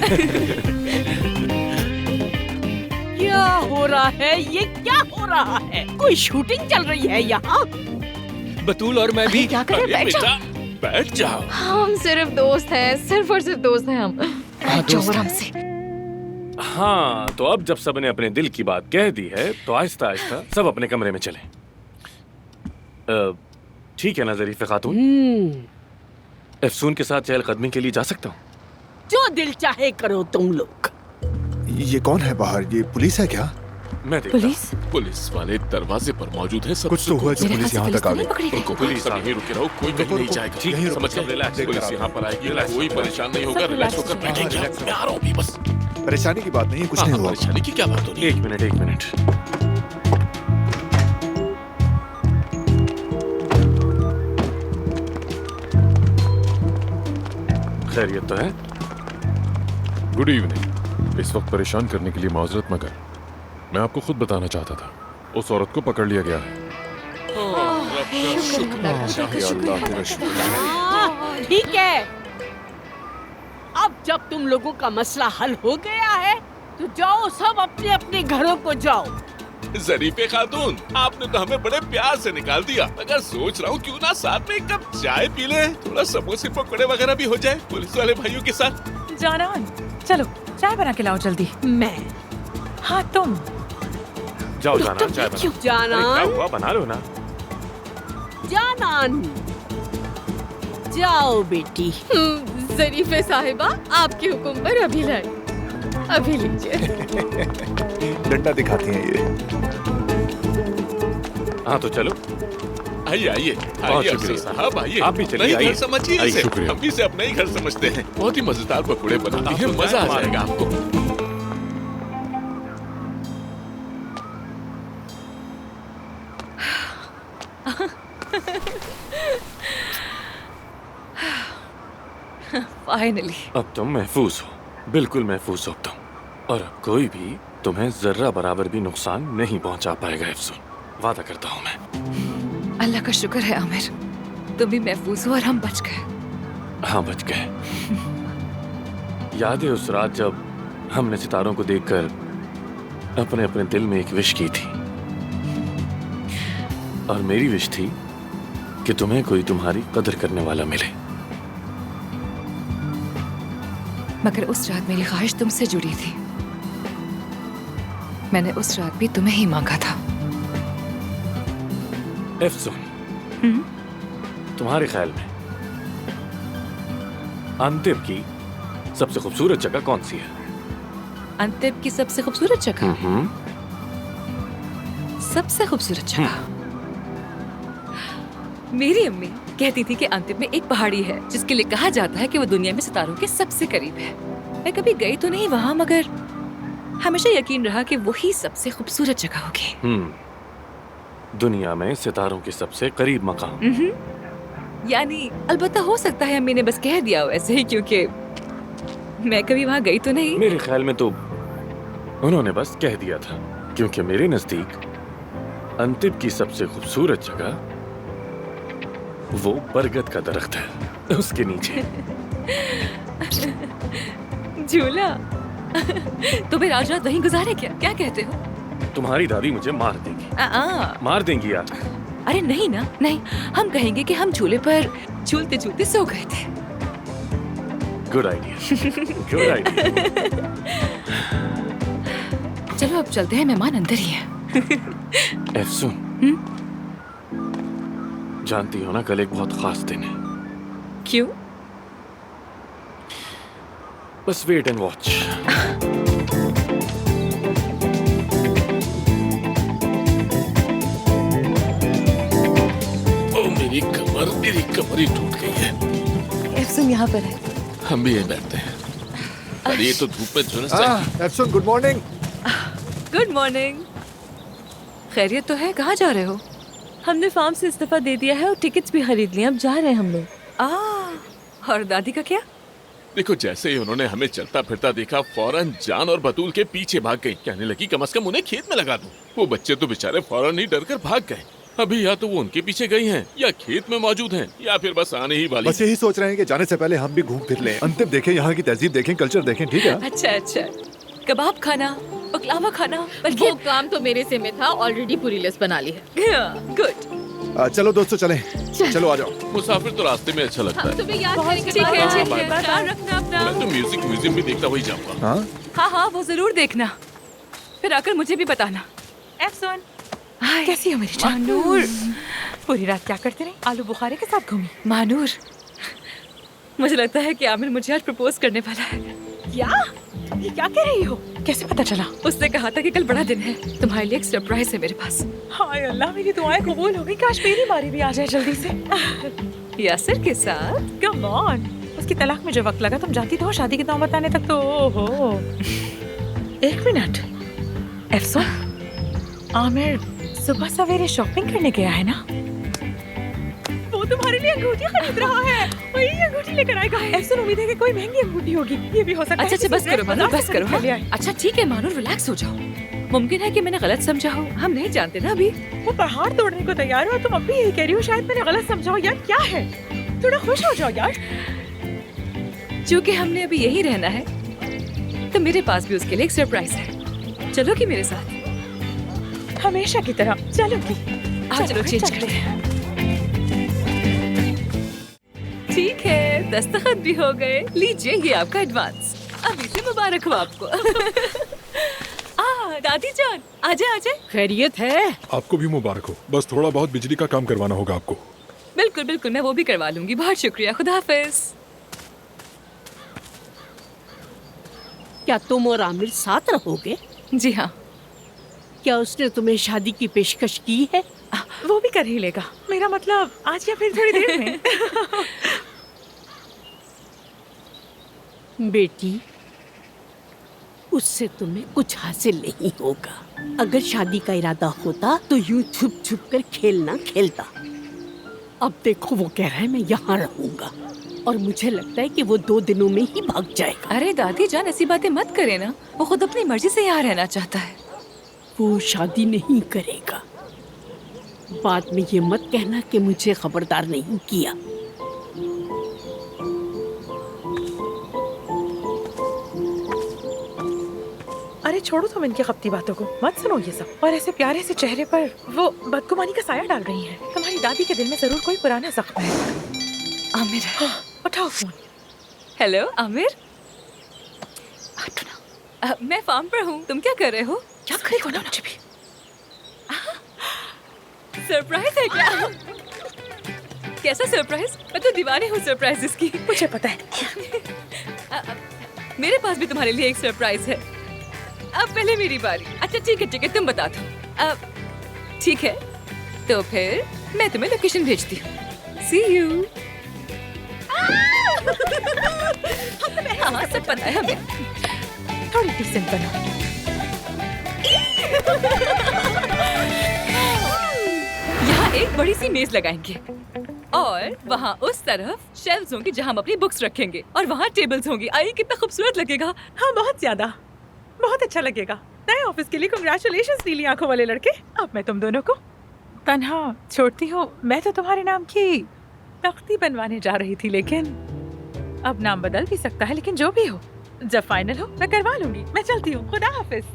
क्या हो रहा है? ये क्या हो रहा है? कोई शूटिंग चल रही है यहाँ? बतूल और मैं भी। क्या करें? बैठ जाओ। हम सिर्फ दोस्त हैं, सिर्फ और सिर्फ दोस्त हैं हम। आराम से। हाँ, तो अब जब सबने अपने दिल की बात कह दी है तो आहिस्ता आहिस्ता सब अपने कमरे में चलें। ठीक है ना ज़रीफ़े खातून? अफसून के साथ चहलकदमी के लिए जा सकता हूँ? जो दिल चाहे करो तुम लोग। ये कौन है बाहर? ये पुलिस है क्या? मैं देखता हूँ। पुलिस वाले दरवाजे पर मौजूद है। सब कुछ तो हुआ जो पुलिस यहाँ तक आ गई। उनको पुलिस यहीं रुके रहो, कोई कहीं नहीं जाएगा। ठीक है, समझ गए। रिलैक्स, पुलिस यहाँ पर आएगी, कोई परेशान नहीं होगा। रिलैक्स होकर बैठेंगे। मैं आ रहा हूँ अभी बस। परेशानी की बात नहीं है, कुछ नहीं हुआ। परेशानी की क्या बात हो रही है? एक मिनट। खैरियत तो है? Good evening. इस वक्त परेशान करने के लिए माजरत मगर मैं आपको खुद बताना चाहता था, उस औरत को पकड़ लिया गया है। ठीक है, अब जब तुम लोगों का मसला हल हो गया है तो जाओ सब अपने अपने घरों को जाओ। ज़रीफ़े खातून, आपने तो हमें बड़े प्यार से निकाल दिया, मगर सोच रहा हूँ क्यों ना साथ में एक कप चाय पी ले, थोड़ा समोसे पकौड़े वगैरह भी हो जाए पुलिस वाले भाइयों के साथ। जानान, चलो चाय बना के लाओ जल्दी। मैं? हाँ तुम। जाओ जाना, चाय बना। जाना, क्या हुआ, बना लो ना। जानान, जाओ बेटी। जरीफे साहिबा, आपके हुक्म पर अभी लाई, अभी लीजिए। डंडा दिखाती हैं ये। हाँ तो चलो। आइए आइए बहुत आइए शुक्रिया। अफसर साहब, आइए। आप भी चलिए, नहीं, आइए। घर समझिए आइए, इसे। शुक्रिया। हम भी इसे अपना ही घर समझते हैं। बहुत ही मजेदार पकौड़े बनाती आप है, तो मजा आ जाए जाएगा आपको। फाइनली। अब तुम महफूज हो, बिल्कुल महफूज हो अब तुम। और अब कोई भी तुम्हें जर्रा बराबर भी नुकसान नहीं पहुंचा पाएगा एफसून, वादा करता हूँ मैं। अल्लाह का शुक्र है आमिर, तुम भी महफूज हो और हम बच गए। हाँ बच गए। याद है उस रात जब हमने सितारों को देखकर अपने अपने दिल में एक विश की थी, और मेरी विश थी कि तुम्हें कोई तुम्हारी कदर करने वाला मिले। मगर उस रात मेरी ख्वाहिश तुमसे जुड़ी थी। मैंने उस रात भी तुम्हें ही मांगा था। एफसून, तुम्हारे ख्याल में अंतिम की सबसे खूबसूरत जगह कौन सी है? अंतिम की सबसे खूबसूरत जगह? सबसे खूबसूरत जगह मेरी अम्मी कहती थी कि अंतिम में एक पहाड़ी है जिसके लिए कहा जाता है कि वो दुनिया में सितारों के सबसे करीब है। मैं कभी गई तो नहीं वहां, मगर हमेशा यकीन रहा कि वही सबसे खूबसूरत जगह होगी। दुनिया में सितारों के सबसे करीब मकाम। यानी अलबत्ता हो सकता है अम्मी ने बस कह दिया वैसे ही, क्योंकि मैं कभी वहां गई तो नहीं। मेरे ख्याल में तो उन्होंने बस कह दिया था, क्योंकि मेरे नजदीक अंतिम की सबसे खूबसूरत जगह वो बरगद का दरख्त है, उसके नीचे। झूला। तो फिर आज रात वहीं गुजारे क्या? क्या कहते हो? तुम्हारी दादी मुझे मार देगी। मार देंगी यार। अरे नहीं ना, नहीं। हम कहेंगे कि हम झूले पर झूलते झूलते सो गए थे। Good idea, good idea. चलो अब चलते हैं, मेहमान अंदर ही है। एफसून, जानती हो ना कल एक बहुत खास दिन है। क्यों? बस वेट एंड वॉच। ओ मेरी कमर ही टूट गई है। एफसून यहाँ पर है। हम भी यहीं बैठते हैं। अरे ये तो धूप में झुलस जाएगी। एफसून, गुड मॉर्निंग। Good morning. खैरियत तो है? कहाँ जा रहे हो? हमने फार्म से इस्तीफा दे दिया है और टिकट्स भी खरीद लिए, अब जा रहे हैं हम लोग। और दादी का क्या? देखो, जैसे ही उन्होंने हमें चलता फिरता देखा, फौरन जान और बतूल के पीछे भाग गई। कहने लगी कम से कम उन्हें खेत में लगा दूं। वो बच्चे तो बेचारे फौरन ही डर कर भाग गए। अभी या तो वो उनके पीछे गई हैं, या खेत में मौजूद हैं, या फिर बस आने ही वाली। बस यही सोच रहे हैं कि जाने से पहले हम भी घूम फिर लें, अंतिम देखें, यहाँ की तहजीब देखें, कल्चर देखें। ठीक है? अच्छा अच्छा। कबाब खाना, बकलावा खाना। वो काम तो मेरे से में था, ऑलरेडी पूरी लिस्ट बना ली है। गुड। चलो दोस्तों, चलें। चलो आ जाओ। मुसाफिर तो रास्ते में अच्छा लगता है। तुम्हें याद ठीक है, ख्याल रखना अपना। मैं तो म्यूजिक म्यूजियम भी देखता हुआ जाऊंगा। हाँ हाँ हाँ, वो जरूर देखना, फिर आकर मुझे भी बताना। एफसून, कैसी हो मेरी जान? मानूर, पूरी रात क्या करते रही? आलू बुखारे के साथ घूमी? मानूर, मुझे लगता है कि आमिर मुझे आज प्रपोज करने वाला है। क्या? ये क्या कह रही हो? कैसे पता चला? उसने कहा था कि कल बड़ा दिन है, तुम्हारे लिए एक सरप्राइज है मेरे पास। हाय अल्लाह, मेरी दुआएं कबूल हो गई। काश मेरी बारी भी आ जाए जल्दी से। यासिर के साथ? कम ऑन, उसकी तलाक में जो वक्त लगा, तुम जानती तो हो शादी की दांव बताने तक तो। ओहो, एक मिनट। एफसून, आमिर सुबह सवेरे शॉपिंग करने गया है ना? वो तुम्हारे लिए अंगूठी खरीद रहा है। वही अंगूठी लेकर आएगा। एफसून, उम्मीद है कि कोई महंगी अंगूठी होगी। ये भी हो सकता है। अच्छा, बस करो मानूर, बस करो। हाँ? अच्छा ठीक है मानूर, रिलैक्स हो जाओ। मुमकिन है कि मैंने गलत समझा हो, हम नहीं जानते ना अभी। वो पहाड़ तोड़ने को तैयार हो और तुम अब भी यही कह रही हो शायद मैंने गलत समझा हो। यार क्या है? थोड़ा खुश हो जाओ यार। क्योंकि हमने अभी यही रहना है, तो मेरे पास भी उसके लिए एक सरप्राइज है। चलोगी मेरे साथ? हमेशा की तरह चलोगी। चलो चेंज करते हैं। ठीक है, दस्तखत भी हो गए। लीजिए ये आपका एडवांस। अभी से मुबारक हो आपको। दादी जान, आजा आजा। खैरियत है? आपको भी मुबारक हो। बस थोड़ा बहुत बिजली का काम करवाना होगा आपको। बिल्कुल बिल्कुल, मैं वो भी करवा लूंगी। बहुत शुक्रिया, खुदा हाफिज। क्या तुम और आमिर साथ रहोगे? जी हाँ। क्या उसने तुम्हें शादी की पेशकश की है? वो भी कर ही लेगा। मेरा मतलब आज या फिर थोड़ी देर में। बेटी, उससे तुम्हें कुछ हासिल नहीं होगा। अगर शादी का इरादा होता तो यूं छुप छुप कर खेलना खेलता। अब देखो वो कह रहा है मैं यहाँ रहूंगा, और मुझे लगता है कि वो 2 दिनों में ही भाग जाएगा। अरे दादी जान, ऐसी बातें मत करे ना। वो खुद अपनी मर्जी से यहाँ रहना चाहता है। वो शादी नहीं करेगा। बाद में ये मत कहना कि मुझे खबरदार नहीं किया। अरे छोड़ो तुम इनकी खपती बातों को, मत सुनो ये सब। और ऐसे प्यारे से चेहरे पर वो बदगुमानी का साया डाल रही हैं। तुम्हारी दादी के दिल में जरूर कोई पुराना जख्म है। आमिर, उठाओ फोन। हेलो आमिर। मैं फार्म पर हूँ, तुम क्या कर रहे हो? क्या करे को ना मुझे भी। सरप्राइज है क्या? कैसा सरप्राइज? मैं तो दीवानी हूँ सरप्राइजेस की। मुझे पता है। मेरे पास भी तुम्हारे लिए एक सरप्राइज है। अब पहले मेरी बारी। अच्छा ठीक है, तुम बता दो। अब ठीक है, तो फिर मैं तुम्हें लोकेशन भेजती हूँ। See you। हाँ सब पता है हमें। थोड़ी डिसेंट बनो। यहाँ एक बड़ी सी मेज लगाएंगे और वहाँ उस तरफ शेल्फ्स होंगी जहाँ हम अपनी बुक्स रखेंगे, और वहाँ टेबल्स होंगी। आई कितना खूबसूरत लगेगा। हाँ बहुत ज्यादा, बहुत अच्छा लगेगा। नए ऑफिस के लिए कांग्रेचुलेशंस नीली आंखों वाले लड़के। अब मैं तुम दोनों को तन्हा छोड़ती हूँ। मैं तो तुम्हारे नाम की तख्ती बनवाने जा रही थी, लेकिन अब नाम बदल भी सकता है। लेकिन जो भी हो, जब फाइनल हो मैं करवा लूंगी। मैं चलती हूँ, खुदा हाफिज।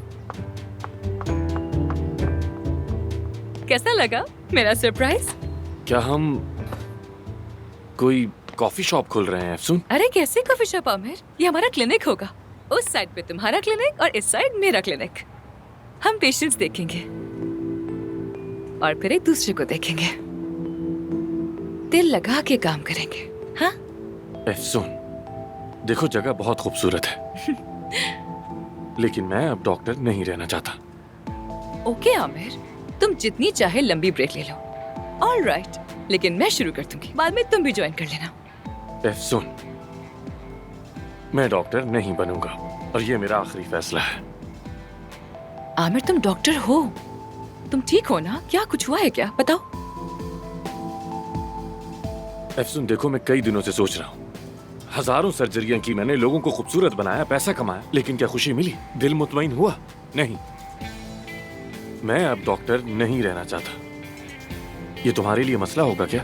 कैसा लगा मेरा सरप्राइज? क्या हम कोई कॉफी शॉप खोल रहे हैं अफसून? अरे कैसे कॉफी शॉप आमिर? ये हमारा क्लिनिक होगा। उस साइड पे तुम्हारा क्लिनिक और इस साइड मेरा क्लिनिक। हम पेशेंट्स देखेंगे और फिर एक दूसरे को देखेंगे। दिल लगा के काम करेंगे। हाँ अफसून, देखो जगह बहुत खूबसूरत है, लेकिन मैं अब डॉक्टर नहीं रहना चाहता। ओके आमिर, तुम जितनी चाहे लंबी ब्रेक ले लो। ऑल राइट, लेकिन मैं शुरू कर दूंगी, बाद में तुम भी ज्वाइन कर लेना। अफसून, मैं डॉक्टर नहीं बनूंगा और ये मेरा आखिरी फैसला है। आमिर तुम डॉक्टर हो, तुम ठीक हो ना? क्या कुछ हुआ है क्या? बताओ। अफसून देखो, मैं कई दिनों से सोच रहा हूँ। हजारों सर्जरियां की मैंने, लोगों को खूबसूरत बनाया, पैसा कमाया, लेकिन क्या खुशी मिली? दिल मुतमईन हुआ? नहीं। मैं अब डॉक्टर नहीं रहना चाहता। ये तुम्हारे लिए मसला होगा क्या?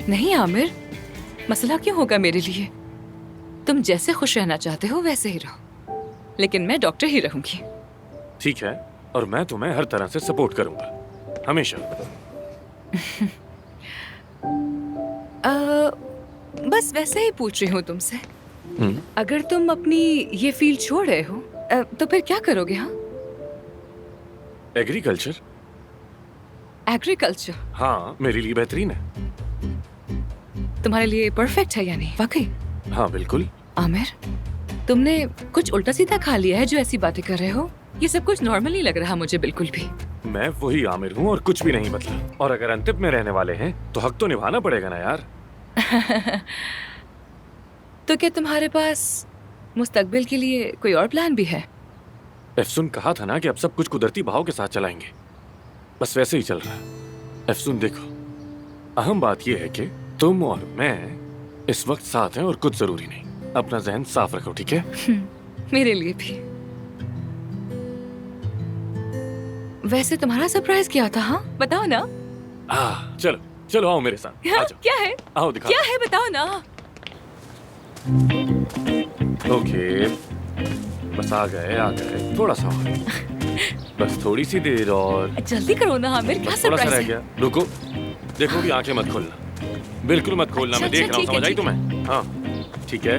नहीं आमिर, मसला क्यों होगा मेरे लिए? तुम जैसे खुश रहना चाहते हो वैसे ही रहो, लेकिन मैं डॉक्टर ही रहूंगी। ठीक है, और मैं तुम्हें हर तरह से सपोर्ट करूंगा, हमेशा। बस वैसे ही पूछ रही हूँ तुमसे। अगर तुम अपनी ये फील्ड छोड़ रहे हो तो फिर क्या करोगे? हाँ, एग्रीकल्चर। एग्रीकल्चर? हाँ, मेरे लिए बेहतरीन है। तुम्हारे लिए परफेक्ट है यानी? वाकई? हाँ बिल्कुल। आमिर, तुमने कुछ उल्टा सीधा खा लिया है जो ऐसी बातें कर रहे हो। ये सब कुछ नॉर्मल नहीं लग रहा मुझे बिल्कुल भी। मैं वही आमिर हूँ और कुछ भी नहीं बदला। और अगर अंतिम में रहने वाले हैं तो हक तो निभाना पड़ेगा ना यार। तो क्या तुम्हारे पास मुस्तकबिल के लिए कोई और प्लान भी है? अफसून, कहा था ना कि अब सब कुछ कुदरती बहाव के साथ चलाएंगे, बस वैसे ही चल रहा है। अफसून देखो, अहम बात यह है कि तुम और मैं इस वक्त साथ हैं और कुछ जरूरी नहीं। अपना जहन साफ रखो, ठीक है? मेरे लिए भी। वैसे तुम्हारा सरप्राइज क्या था? हाँ बताओ ना। चलो चलो आओ मेरे साथ। हाँ, क्या है? आओ दिखा। क्या है बताओ ना। ओके, बस आ गए, थोड़ा सा और। बस थोड़ी सी देर और। जल्दी करो ना आमिर, क्या सरप्राइज है? गया। रुको, देखो भी आंखें मत खोलना, बिल्कुल मत खोलना। मैं देख रहा हूँ, समझ आई तुम्हें? हाँ ठीक है।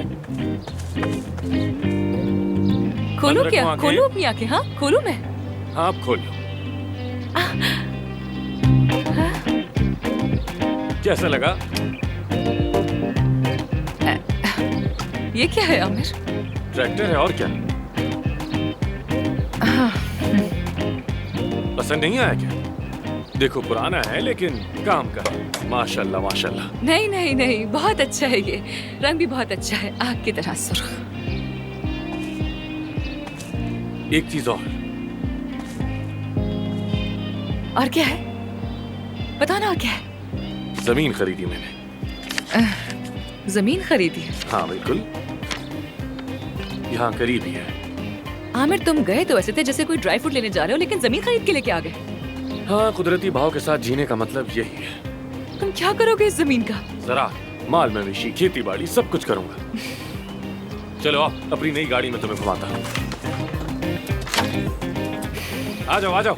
खोलो क्या? खोलो अपनी आंखें। हाँ खोलो मैं। हाँ आप खोलो। कैसा लगा? ये क्या है आमिर? ट्रैक्टर है और क्या? पसंद नहीं आया क्या? देखो पुराना है लेकिन काम का। माशाल्लाह माशाल्लाह। नहीं नहीं नहीं, बहुत अच्छा है ये। रंग भी बहुत अच्छा है, आग की तरह सुर्ख। एक चीज और क्या है? बताना और क्या है? जमीन खरीदी मैंने। जमीन खरीदी है? हाँ बिल्कुल, यहाँ करीब ही है। आमिर तुम गए तो ऐसे थे जैसे कोई ड्राई फ्रूट लेने जा रहे हो, लेकिन जमीन खरीद के लेके आ गए। हाँ, कुदरती भाव के साथ जीने का मतलब यही है। तुम क्या करोगे इस जमीन का? जरा माल मवेशी, खेती बाड़ी सब कुछ करूंगा। चलो आओ, अपनी नई गाड़ी में तुम्हें घुमाता हूँ। आ जाओ आ जाओ।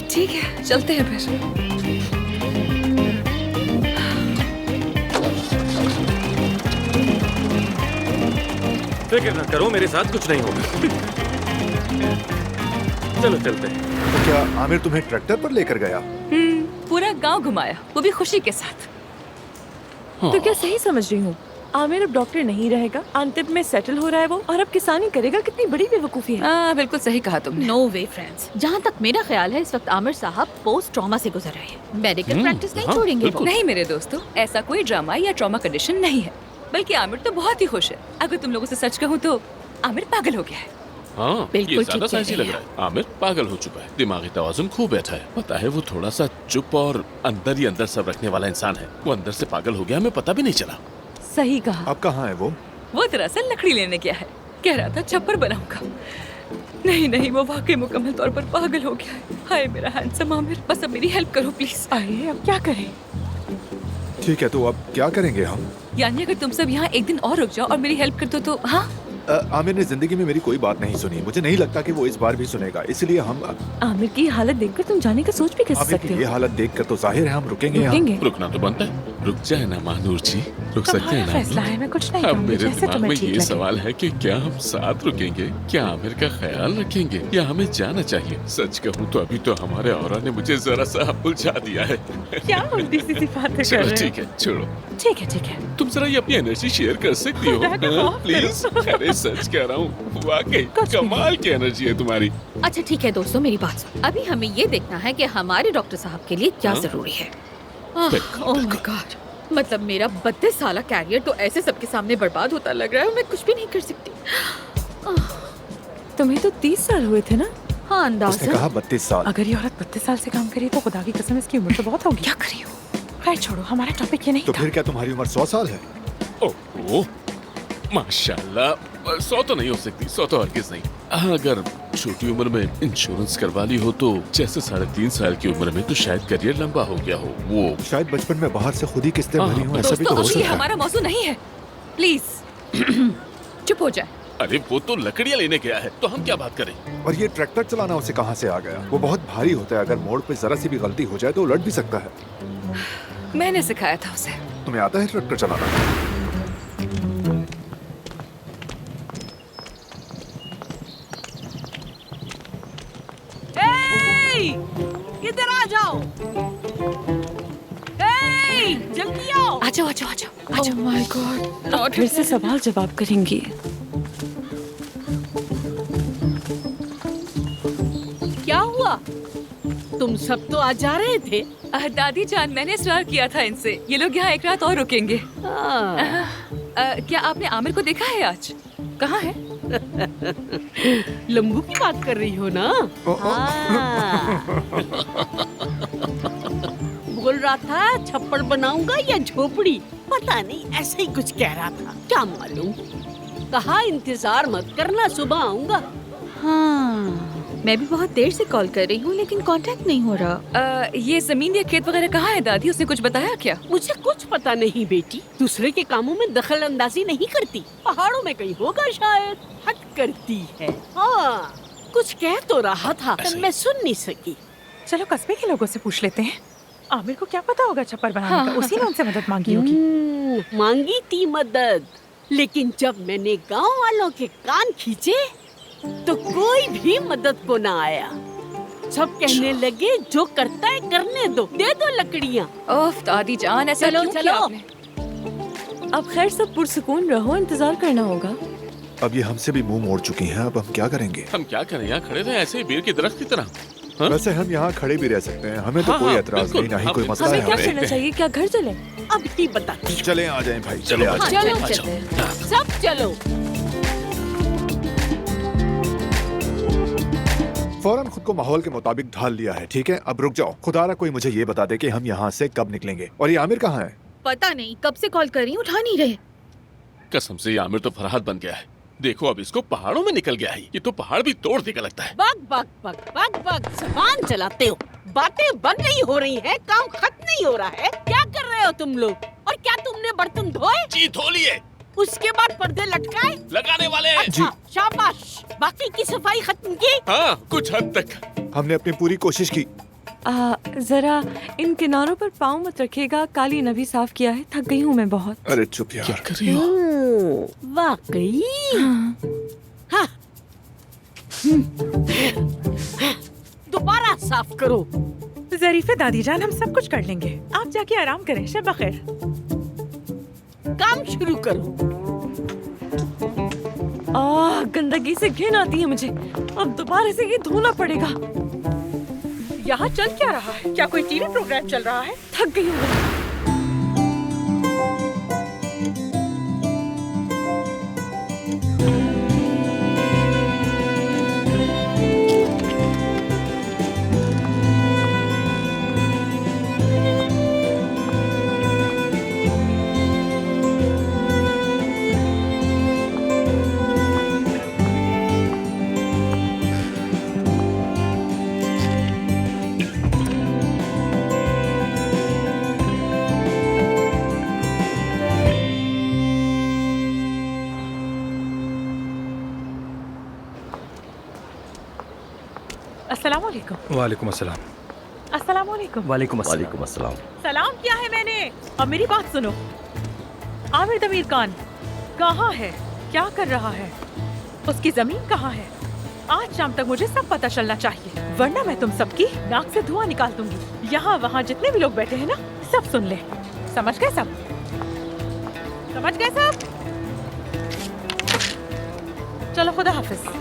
ठीक है, चलते हैं फिर। फिक्र न करो, मेरे साथ कुछ नहीं होगा। चलो चलते हैं। तो क्या आमिर तुम्हें ट्रैक्टर पर लेकर गया? पूरा गांव घुमाया, वो भी खुशी के साथ। तो क्या सही समझ रही हूँ? आमिर अब डॉक्टर नहीं रहेगा, अंतिम में सेटल हो रहा है वो, और अब किसानी करेगा। कितनी बड़ी बेवकूफी है। बिल्कुल सही कहा तुमने। नो वे फ्रेंड्स, जहाँ तक मेरा ख्याल है इस वक्त आमिर साहब पोस्ट ट्रॉमा से गुजर रहे हैं। मेडिकल प्रैक्टिस नहीं छोड़ेंगे वो। नहीं मेरे दोस्तों, ऐसा कोई ड्रामा या ट्रॉमा कंडीशन नहीं है, बल्कि आमिर तो बहुत ही खुश है। अगर तुम लोगों से सच कहूँ तो आमिर पागल हो गया है। हाँ, बिल्कुल ये ज्यादा ठीक कह साइंसी रही लग रहा है। आमिर पागल हो चुका है, दिमागी तवाजुन खूब बैठा है। पता है वो थोड़ा सा चुप और अंदर ही अंदर सब रखने वाला इंसान है। वो अंदर से पागल हो गया, हमें पता भी नहीं चला। सही कहा। अब कहाँ है वो? वो दरअसल लकड़ी लेने गया है, कह रहा था छप्पर बनाऊंगा। नहीं नहीं, वो वाकई मुकम्मल तौर पर पागल हो गया है। हाय मेरा हैंडसम आमिर, बस अब मेरी हेल्प करो प्लीज। आइए अब क्या करें? ठीक है, तो अब क्या करेंगे हम? यानी अगर तुम सब यहाँ एक दिन और रुक जाओ और मेरी हेल्प कर दो तो। हाँ, आमिर ने जिंदगी में मेरी कोई बात नहीं सुनी। मुझे नहीं लगता कि वो इस बार भी सुनेगा, इसलिए हम आमिर की हालत देखकर तुम जाने का सोच भी कैसे आमिर सकते की हो? ये हालत देखकर तो जाहिर है हम रुकेंगे यहाँ। रुकेंगे? रुकना तो बनता है। रुक जाए ना महानूर जी, रुक सकते तुम्हारा हैं ना। फैसला है, मैं कुछ नहीं अब कहूंगी, मेरे जैसे दिमाग तुम्हें में ठीक ये लगे। सवाल है कि क्या हम साथ रुकेंगे, क्या आमिर का ख्याल रखेंगे, या हमें जाना चाहिए? सच कहूँ तो अभी तो हमारे औरा ने मुझे जरा सा उलझा दिया है। क्या उल्टी सीधी बातें कर चलो रहे हो? ठीक है, छोड़ो। ठीक है ठीक है। तुम जरा ये अपनी एनर्जी शेयर कर सकती हो खुदा का माफ प्लीज? अरे सच कह रहा हूँ, वाकई कुछ नहीं। कमाल की एनर्जी है तुम्हारी। अच्छा ठीक है दोस्तों, मेरी बात सुन। अभी हमें ये देखना है कि हमारे डॉक्टर साहब के लिए क्या हाँ? जरूरी है। बिल्कुल, ओह माय गॉड, मतलब मेरा 32 साल कैरियर तो ऐसे सबके सामने बर्बाद होता लग रहा है और मैं कुछ भी नहीं कर सकती। तुम्हें तो 30 साल हुए थे ना? हाँ उसने अंदाज़ा। कहा 32 साल। अगर ये औरत 32 साल से काम करी तो खुदा की कसम इसकी उम्र तो बहुत होगी। क्या करी हो? खैर छोड़ो, हमारा टॉपिक ये नहीं तो था। फिर क्या तुम्हारी उम्र 100 साल है? ओह माशाल्लाह, 100 तो नहीं हो सकती, 100 तो हरगिज़ नहीं। हाँ, अगर छोटी उम्र में इंश्योरेंस करवा ली हो तो जैसे 3.5 साल की उम्र में तो शायद करियर लंबा हो गया हो। वो शायद बचपन में बाहर से खुद ही किस्तें हाँ, भरी हूँ, ऐसा भी दोस्तों तो हो अब ये सकता है। हमारा मौजू नहीं है, प्लीज चुप हो जाए। अरे वो तो लकड़ियाँ लेने गया है, तो हम क्या बात करें? और ये ट्रैक्टर चलाना उसे कहाँ से आ गया? वो बहुत भारी होता है, अगर मोड़ पे जरा सी भी गलती हो जाए तो उलट भी सकता है। मैंने सिखाया था उसे। तुम्हें आता है ट्रैक्टर चलाना? इधर आ जाओ। जल्दी आओ। आ जाओ आ जाओ आ जाओ आ जाओ। माय गॉड, अब फिर से सवाल जवाब करेंगी। क्या हुआ? तुम सब तो आ जा रहे थे। दादी जान, मैंने इसरार किया था इनसे, ये लोग यहाँ एक रात और रुकेंगे। हाँ। क्या आपने आमिर को देखा है आज? कहाँ है? लंबू की बात कर रही हो ना? हाँ। बोल रहा था छप्पर बनाऊंगा या झोपड़ी, पता नहीं ऐसे ही कुछ कह रहा था, क्या मालूम। कहा इंतजार मत करना, सुबह आऊंगा। हाँ, मैं भी बहुत देर से कॉल कर रही हूँ लेकिन कांटेक्ट नहीं हो रहा। ये जमीन या खेत वगैरह कहाँ है दादी? उसने कुछ बताया क्या? मुझे कुछ पता नहीं बेटी, दूसरे के कामों में दखल अंदाजी नहीं करती। पहाड़ों में कहीं होगा शायद, हट करती है। हाँ, कुछ कह तो रहा था, मैं सुन नहीं सकी। चलो कस्बे के लोगों से पूछ लेते हैं। आमिर को क्या पता होगा छप्पर बनाने का? उसी ने उनसे मदद मांगी होगी। मांगी थी मदद, लेकिन जब मैंने गांव वालों के कान खींचे तो कोई भी मदद को ना आया। सब कहने लगे जो करता है करने दो, दे दो लकड़ियाँ। ओफ दादी जान, ऐसा चलो, क्यों चलो। किया आपने? अब खैर सब पुरसुकून रहो, इंतजार करना होगा। अब ये हमसे भी मुंह मोड़ चुकी हैं, अब हम क्या करेंगे? हम क्या करें, यहाँ खड़े रहे ऐसे ही बेर के दरख्त की तरह। हाँ? वैसे हम यहाँ खड़े भी रह सकते हैं, हमें तो हाँ, कोई हाँ, एतराज बिल्कुल। नहीं, ना ही हाँ, कोई मसला हमें है क्या हमें। करना चाहिए? क्या घर चले? अब ही बताती हूँ। चले आ जाएं भाई, चले आ जाएं। चलो चलो, सब चलो। फौरन खुद को माहौल के मुताबिक ढाल लिया है, ठीक है? अब रुक जाओ। खुदारा कोई मुझे ये बता दे कि हम यहाँ से कब निकलेंगे। और ये आमिर कहाँ है? पता नहीं, कब से कॉल कर रही हूँ, उठा नहीं रहे। कसम से ये आमिर तो फरहाद बन गया है। देखो अब इसको पहाड़ों में निकल गया है, ये तो पहाड़ भी तोड़ देगा लगता है। Bug bug bug bug bug जुबान चलाते हो, बातें बन रही हो रही है, काम खत्म नहीं हो रहा है। क्या कर रहे हो तुम लोग? और क्या तुमने बर्तन धोए? जी धो लिए, उसके बाद पर्दे लटकाए? लगाने वाले हैं। अच्छा, शाबाश। बाकी की सफाई खत्म की? हाँ कुछ हद तक। हमने अपनी पूरी कोशिश की। जरा इन किनारों पर पाँव मत रखिएगा, कालीन अभी साफ किया है, थक गई हूँ मैं बहुत। अरे चुप यार। क्या कर रही हो? वाकई। हाँ। दोबारा साफ करो। जरीफे दादी जान, हम सब कुछ कर लेंगे, आप जाके आराम करें। शब बखैर। काम शुरू करो। गंदगी से घिन आती है मुझे, अब दोबारा से ये धोना पड़ेगा। यहाँ चल क्या रहा है? क्या कोई टीवी प्रोग्राम चल रहा है? थक गई हूँ। अस्सलामुअलैकुम। वालेकुम अस्सलाम। अस्सलामुअलैकुम। वालेकुम अस्सलाम। सलाम किया है मैंने। अब मेरी बात सुनो, आमिर दमीर खान कहाँ है? क्या कर रहा है? उसकी जमीन कहाँ है? आज शाम तक मुझे सब पता चलना चाहिए, वरना मैं तुम सबकी नाक से धुआं निकाल दूंगी। यहाँ वहाँ जितने भी लोग बैठे हैं ना, सब सुन ले। समझ गए सब? समझ गए सब? चलो खुदा हाफिज।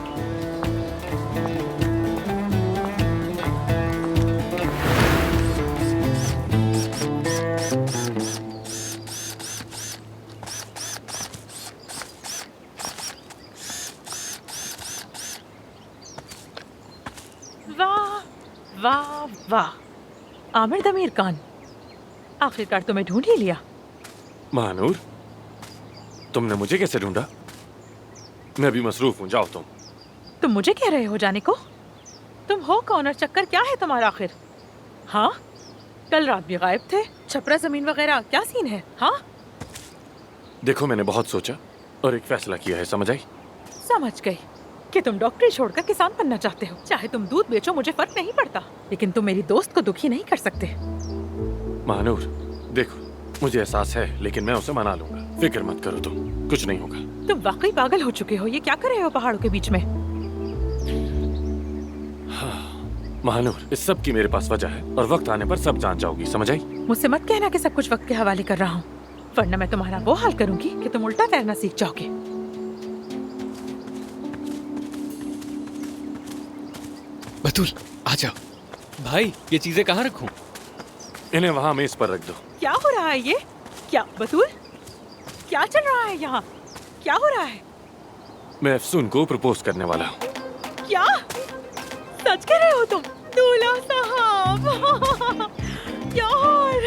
वाह वाह, आमिर दमीर खान, आखिरकार तुम्हें ढूंढ ही लिया। महानूर, तुमने मुझे कैसे ढूंढा? मैं भी मसरूफ हूँ, जाओ तुम मुझे कह रहे हो जाने को? तुम हो कौन और चक्कर क्या है तुम्हारा आखिर? हाँ, कल रात भी गायब थे, छपरा जमीन वगैरह क्या सीन है? हाँ देखो, मैंने बहुत सोचा और एक फैसला किया है, समझ आई? समझ गई कि तुम डॉक्टरी छोड़कर किसान बनना चाहते हो। चाहे तुम दूध बेचो, मुझे फर्क नहीं पड़ता, लेकिन तुम मेरी दोस्त को दुखी नहीं कर सकते। महानूर देखो, मुझे एहसास है, लेकिन मैं उसे मना लूंगा, फिक्र मत करो तुम, कुछ नहीं होगा। तुम वाकई पागल हो चुके हो। ये क्या कर रहे हो पहाड़ों के बीच में? हाँ, महानूर, इस सब की मेरे पास वजह है और वक्त आने पर सब जान जाओगी, समझ आई? मुझसे मत कहना कि सब कुछ वक्त के हवाले कर रहा हूँ, वरना मैं तुम्हारा वो हाल करूंगी कि तुम उल्टा तैरना सीख जाओगे। बतूल आ जाओ। भाई ये चीजें कहाँ रखूं? इन्हें वहाँ मेज पर रख दो। क्या हो रहा है ये? क्या बतूल, क्या चल रहा है यहाँ? क्या हो रहा है? मैं अफसून को प्रपोज करने वाला हूँ। क्या सच कह रहे हो तुम? दूल्हा साहब यार,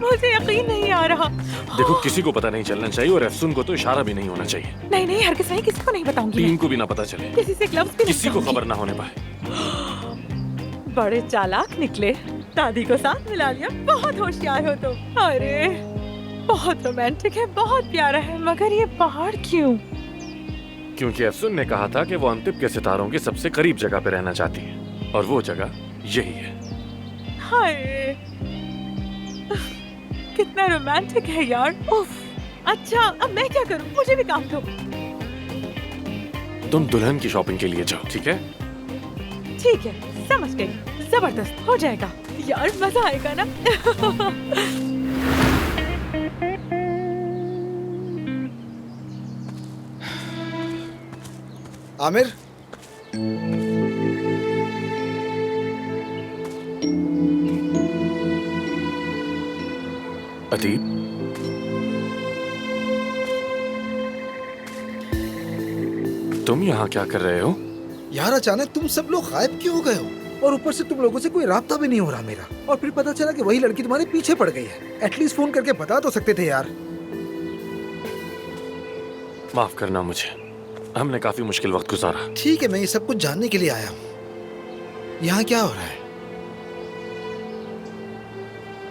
मुझे यकीन नहीं आ रहा। देखो, किसी को पता नहीं चलना चाहिए और अफसून को तो इशारा भी नहीं होना चाहिए। नहीं नहीं, हरगिज़ नहीं, किसी को नहीं बताऊंगी। टीम को भी ना पता चले, किसी से ग्लव्स भी नहीं किसी को खबर ना होने पाए। बड़े चालाक निकले, दादी को साथ मिला लिया। बहुत होशियार हो तुम। अरे बहुत रोमांटिक है, बहुत प्यारा है, मगर ये पहाड़ क्यों? क्योंकि अफसून ने कहा था कि वो अंतिम के सितारों के सबसे करीब जगह पे रहना चाहती है और वो जगह यही है। हाय, कितना रोमांटिक है यार। उफ। अच्छा, अब मैं क्या करूं? मुझे भी काम दो। तुम दुल्हन की शॉपिंग के लिए जाओ, ठीक है? ठीक है, समझ गई, जबरदस्त हो जाएगा यार, मजा आएगा ना। आमिर, अदीब, तुम यहाँ क्या कर रहे हो? यार अचानक तुम सब लोग गायब क्यों हो गए हो? और ऊपर से तुम लोगों से कोई राब्ता भी नहीं हो रहा मेरा। और फिर पता चला कि वही लड़की तुम्हारे पीछे पड़ गई है। एटलीस्ट फोन करके बता तो सकते थे यार। माफ करना मुझे, हमने काफी मुश्किल वक्त गुजारा। ठीक है, मैं ये सब कुछ जानने के लिए आया हूँ। यहाँ क्या हो रहा है?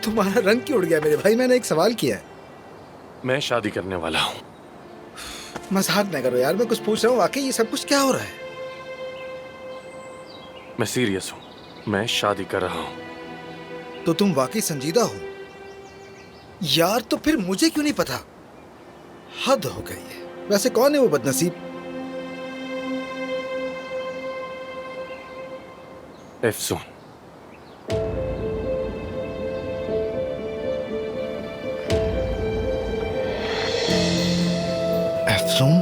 तुम्हारा रंग क्यों उड़ गया मेरे भाई? मैंने एक सवाल किया है। मैं शादी करने वाला हूँ। मजाक न करो यार, मैं कुछ पूछ रहा हूँ। वाकई ये सब कुछ क्या हो रहा है? मैं सीरियस हूँ, मैं शादी कर रहा हूँ। तो तुम वाकई संजीदा हो यार? तो फिर मुझे क्यों नहीं पता? हद हो गई है। वैसे कौन है वो बदनसीब? एफसून। एफसून?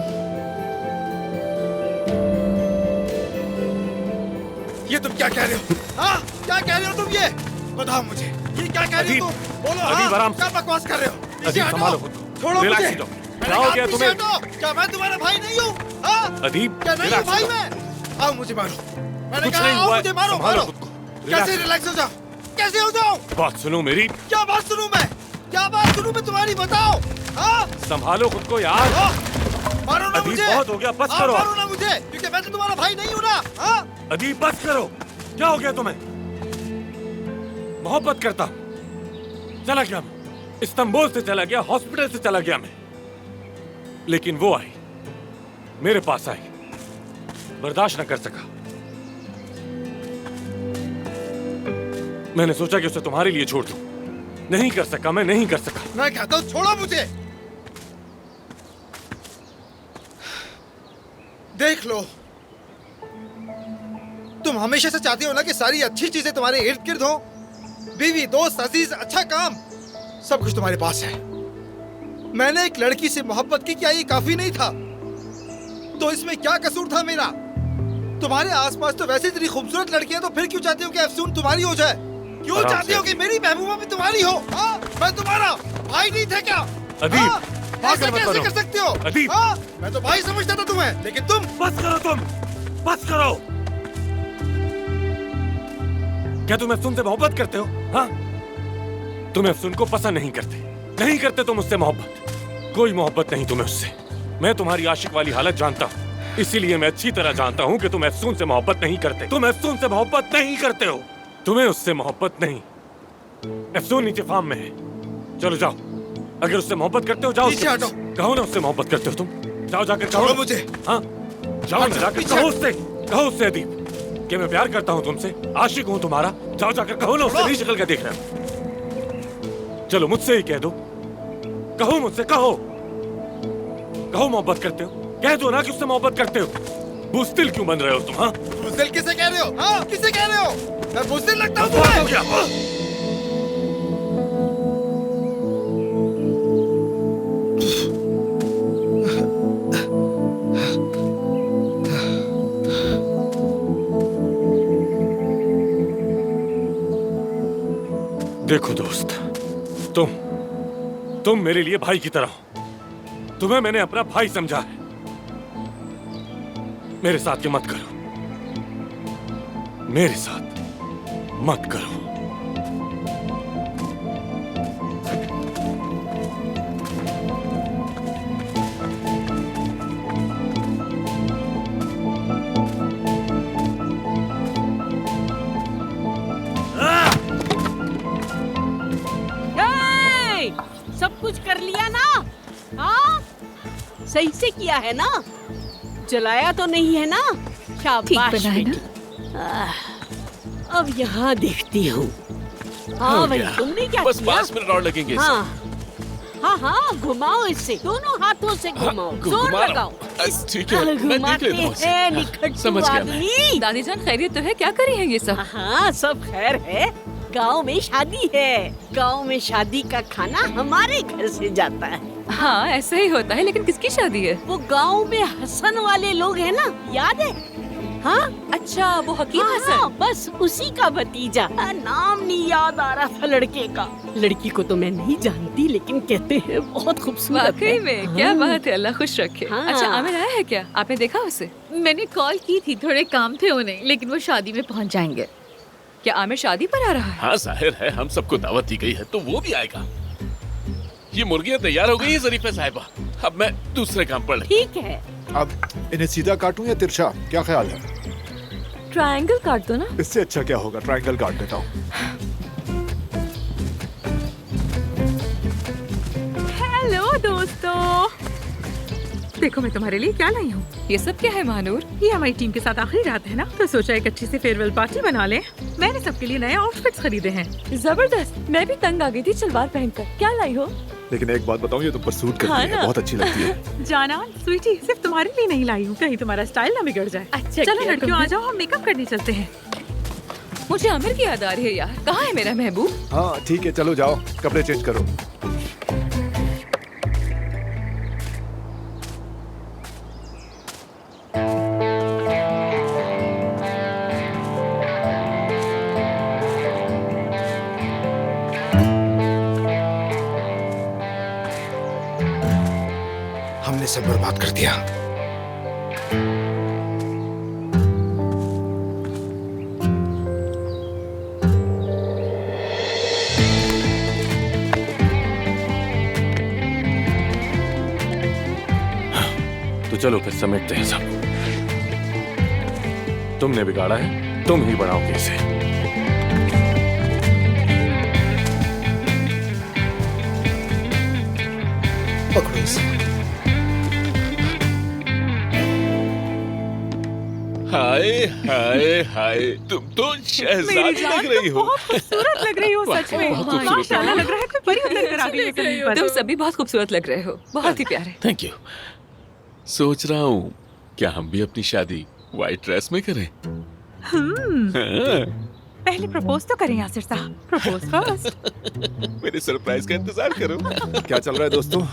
ये तुम क्या कह रहे हो? हाँ, क्या कह रहे हो तुम? ये बताओ मुझे, ये क्या कह रहे हो तुम? बोलो। हाँ, क्या बकवास कर रहे हो? अदीब संभालो खुद, छोड़ो मुझे। क्या हो गया तुम्हें? क्या मैं तुम्हारा भाई नहीं हूँ? अदीब, क्या नहीं हूँ भाई मैं? आओ मुझे मारो। मैंने कहा आओ मुझे मारो। मारो। कैसे रिलैक्स हो जाओ? कैसे हो जाओ? बात सुनो मेरी। क्या बात सुनूं मैं? क्या बात सुनूं मैं तुम्हारी? बताओ। हाँ? संभालो खुद को यार। मारो ना मुझे। बहुत हो गया, बस करो। मारो ना मुझे, क्योंकि मैं तो तुम्हारा भाई नहीं हूँ ना। हाँ? अदीब बस करो। क्या हो गया तुम्हें? मोहब्बत करता हूँ, चला गया मैं, इस्तांबुल से चला गया, हॉस्पिटल से चला गया मैं, लेकिन वो आई, मेरे पास आई, बर्दाश्त न कर सका। मैंने सोचा कि उसे तुम्हारे लिए छोड़ दूं, नहीं कर सका, मैं नहीं कर सका। मैं कहता हूँ छोड़ो मुझे। देख लो, तुम हमेशा से चाहते हो ना कि सारी अच्छी चीजें तुम्हारे इर्द गिर्द हो। बीवी, दोस्त, अजीज, अच्छा काम, सब कुछ तुम्हारे पास है। मैंने एक लड़की से मोहब्बत की, क्या ये काफी नहीं था? तो इसमें क्या कसूर था मेरा? तुम्हारे आसपास तो वैसे इतनी खूबसूरत लड़कियां, तो फिर क्यों चाहते हो कि अफसून तुम्हारी हो जाए? क्यों चाहते हो कि मेरी महबूबा भी तुम्हारी हो? हाँ? मैं तुम्हारा भाई नहीं था क्या? अदीब, हाँ? ऐसा कैसे कर सकते हो? अदीब, हाँ? मैं तो भाई समझता था तुम्हें, लेकिन तुम। बस करो तुम, बस करो। क्या तुम अफसून से मोहब्बत करते हो? हाँ? तुम अफसून को पसंद नहीं करते, नहीं करते तुम उससे मोहब्बत। कोई मोहब्बत नहीं तुम्हें उससे। मैं तुम्हारी आशिक वाली हालत जानता हूँ, इसीलिए मैं अच्छी तरह जानता हूँ कि तुम अफसून से मोहब्बत नहीं करते। तुम अफसून से मोहब्बत नहीं करते हो, तुम्हें उससे मोहब्बत नहीं। अफसून नीचे फार्म में है, चलो जाओ। अगर उससे मोहब्बत करते हो जाओ, कहो ना उससे मोहब्बत करते हो तुम। जाओ जाकर कहो मुझे। हाँ जाओ ना, जाकर कहो उससे, कहो उससे अदीब कि मैं प्यार करता हूँ तुमसे, आशिक हूँ तुम्हारा। जाओ जाकर कहो ना उससे, नहीं शक्ल का देख रहा हूँ। चलो मुझसे ही कह दो, कहो मुझसे, कहो कहो मोहब्बत करते हो, कह दो ना कि उससे मोहब्बत करते हो। बुज़दिल क्यों बन रहे हो तुम? हाँ, बुज़दिल किसे कह रहे हो? हाँ, किसे कह रहे हो? मैं बुज़दिल लगता हूँ तुम्हें? हो गया। देखो दोस्त, तुम मेरे लिए भाई की तरह हो। तुम्हें मैंने अपना भाई समझा है। मेरे साथ ये मत करो, मेरे साथ मत करो। सब कुछ कर लिया ना? हाँ, सही से किया है ना? जलाया तो नहीं है ना? शाबाश बेटी। अब यहाँ देखती हूँ। हाँ भाई, तुमने क्या बस किया? 5 मिनट और लगेंगे। हाँ, हाँ हाँ, घुमाओ इसे, दोनों हाथों से घुमाओ, जोर घुमा रहा लगाओ। हूँ। ठीक है, मैं देख लेता हूँ इसे। हैं निखट्टू समझ गया मैं। आदमी। दादी जान खैरियत तो है? क्या करी है ये सब? हाँ सब खैर है। गांव में शादी है, गांव में शादी का खाना हमारे घर से जाता है। हाँ ऐसा ही होता है, लेकिन किसकी शादी है? वो गांव में हसन वाले लोग हैं ना, याद है? हाँ अच्छा, वो हकीम हसन। हाँ, बस उसी का भतीजा। नाम नहीं याद आ रहा था लड़के का। लड़की को तो मैं नहीं जानती, लेकिन कहते हैं बहुत खूबसूरत है। वाकई में क्या बात है, अल्लाह खुश रखे। हाँ। अच्छा आमिर आया है क्या? आपने देखा उसे? मैंने कॉल की थी, थोड़े काम थे उन्हें, लेकिन वो शादी में पहुंच जाएंगे। क्या आमिर शादी पर आ रहा है? हाँ जाहिर है, हम सबको दावत दी गई है तो वो भी आएगा। ये मुर्गियाँ तैयार हो गई है ज़रीफ़ा साहिबा, अब मैं दूसरे काम पर लगी। ठीक है। अब इन्हें सीधा काटूं या तिरछा, क्या ख्याल है? ट्रायंगल काट दो ना। इससे अच्छा क्या होगा, ट्रायंगल काट देता हूँ। हेलो दोस्तों, देखो मैं तुम्हारे लिए क्या लाई हूँ। ये सब क्या है महानूर? ये हमारी टीम के साथ आखिरी रात है ना, तो सोचा एक अच्छी सी फेयरवेल पार्टी बना लें। मैंने सबके लिए नए आउटफिट्स खरीदे हैं। जबरदस्त, मैं भी तंग आ गई थी सलवार पहनकर। क्या लाई हो? लेकिन एक बात बताऊं, ये तुम पर सूट करती हाँ है, ना? बहुत अच्छी लगती है। जाना स्वीटी, सिर्फ तुम्हारे लिए नहीं लाई हूँ, कहीं तुम्हारा स्टाइल ना बिगड़ जाए। अच्छा चलो किया लड़कियों, तुमने। आ जाओ, हम मेकअप करने चलते हैं। मुझे आमिर की याद आ रही है यार। कहाँ है मेरा महबूब? हाँ ठीक है, चलो जाओ, कपड़े चेंज करो। हमने सब बर्बाद कर दिया। तो चलो फिर समेटते हैं सब। तुमने बिगाड़ा है, तुम ही बढ़ाओगे इसे। पकड़ो इसे। हाय हाय हाय, तुम तो मेरी शहजादी जान, लग रही तुम हो। बहुत खूबसूरत लग रही हो सच में। बहुत खूबसूरत माशाल्लाह, लग रहा है कोई परी उतर कर आ गई है जमीन पर। तुम सभी बहुत खूबसूरत लग रहे हो, बहुत ही प्यारे। Thank you. सोच रहा हूँ क्या हम भी अपनी शादी व्हाइट ड्रेस में करें? हाँ। पहले प्रपोज तो करें यासिर साहब, प्रपोज फर्स्ट। मेरे सरप्राइज का इंतजार करो। क्या चल रहा है दोस्तों?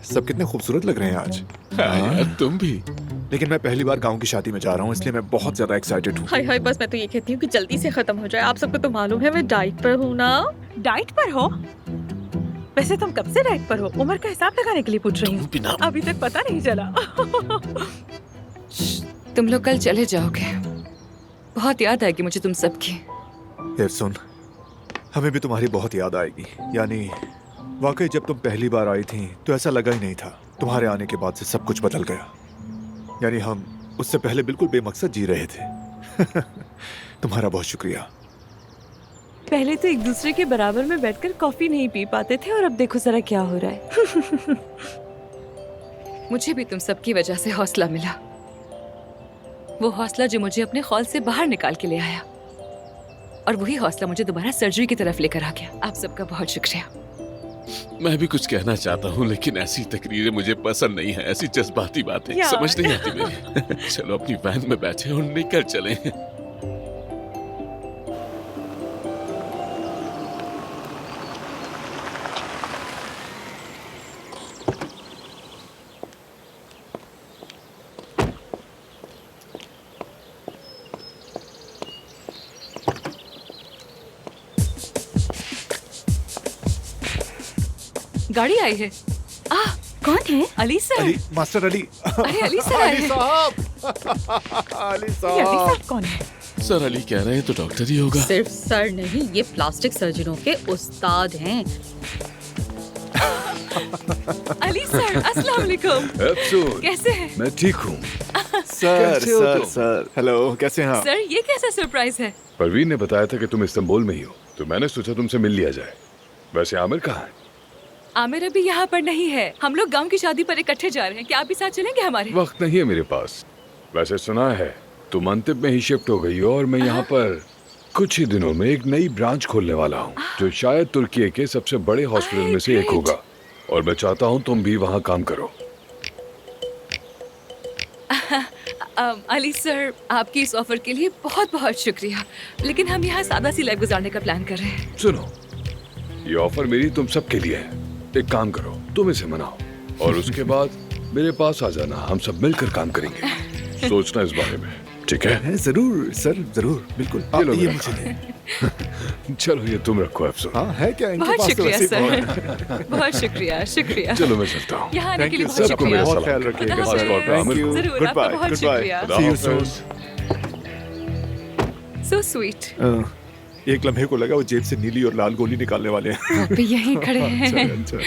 सब कितने खूबसूरत लग रहे हैं आज। हाँ यार, तुम भी। लेकिन मैं पहली बार गांव की शादी में जा रहा हूँ, इसलिए मैं बहुत ज्यादा एक्साइटेड हूँ। हाय हाय, बस मैं तो ये कहती हूँ कि जल्दी से खत्म हो जाए। आप सबको तो मालूम है मैं डाइट पर हूँ ना। डाइट पर हो? वैसे तुम कब से डाइट पर हो? उम्र का हिसाब लगाने के लिए पूछ रही हूँ, अभी तक पता नहीं चला। तुम लोग कल चले जाओगे, बहुत याद आएगी मुझे तुम सबकी। यार सुन, हमें भी तुम्हारी बहुत याद आएगी। यानी वाकई जब तुम पहली बार आई थी तो ऐसा लगा ही नहीं था। तुम्हारे आने के बाद से सब कुछ बदल गया। यानी हम उससे पहले बिल्कुल बेमकसद जी रहे थे। तुम्हारा बहुत शुक्रिया। पहले तो एक दूसरे के बराबर में बैठकर कॉफी नहीं पी पाते थे, और अब देखो जरा क्या हो रहा है। मुझे भी तुम सबकी वजह से हौसला मिला, वो हौसला जो मुझे अपने खौल से बाहर निकाल के ले आया, और वही हौसला मुझे दोबारा सर्जरी की तरफ लेकर आ गया। आप सबका बहुत शुक्रिया। मैं भी कुछ कहना चाहता हूँ, लेकिन ऐसी तकरीरें मुझे पसंद नहीं है, ऐसी जज्बाती बातें यार। समझ नहीं आती मेरी। चलो अपनी वैन में बैठे और निकल चले। गाड़ी आई है। कौन है? अली सर। अली, मास्टर अली। अरे अली सर आए अली हैं। साहब। अली ये अली साहब। साहब कौन है? सर अली कह रहे हैं तो डॉक्टर ही होगा। सिर्फ सर नहीं, ये प्लास्टिक सर्जनों के उस्ताद हैं। अली सर, अस्सलाम वालेकुम। अफसोस, कैसे हैं? मैं ठीक हूँ। सर कैसे हो सर तुम? सर, हेलो, कैसे हैं आप? सर ये कैसा सरप्राइज है? परवीन ने बताया था कि तुम इस्तांबुल में ही हो, तो मैंने सोचा तुमसे मिल लिया जाए। वैसे आमिर कहाँ है? आमिर अभी यहाँ पर नहीं है, हम लोग गांव की शादी पर इकट्ठे जा रहे हैं। क्या आप भी साथ चलेंगे हमारे? वक्त नहीं है मेरे पास। वैसे सुना है तुम अंतिम में ही शिफ्ट हो गई हो, और मैं यहाँ पर कुछ ही दिनों में एक नई ब्रांच खोलने वाला हूँ, जो शायद तुर्की के सबसे बड़े हॉस्पिटल में से एक होगा। और मैं चाहता हूँ तुम भी वहाँ काम करो। अली सर, आपकी इस ऑफर के लिए बहुत बहुत शुक्रिया, लेकिन हम यहाँ सादा सी लाइफ गुजारने का प्लान कर रहे हैं। सुनो, ये ऑफर मेरी तुम सबके लिए है। एक काम करो, तुम इसे मनाओ और उसके बाद मेरे पास आ जाना, हम सब मिलकर काम करेंगे। सोचना इस बारे में, ठीक है? जरूर सर, जरूर, बिल्कुल। आप ये मुझे दें। चलो ये तुम रखो अफसोस। हाँ है क्या इनके बहुत पास? शुक्रिया वैसे सर, बहुत शुक्रिया, शुक्रिया। चलो मैं चलता हूँ। यहाँ आने के लिए बहुत सबको शुक्रिया। मेरा बहुत ख्याल रखिएगा। खुदा हाफिज़। Thank you. जरूर, गुड आपका बाय, बहुत गुड बाय। शुक्रिया। सी यू सून। So sweet। एक लम्हे को लगा वो जेब से नीली और लाल गोली निकालने वाले हैं। आप भी यहीं खड़े हैं। अच्छा।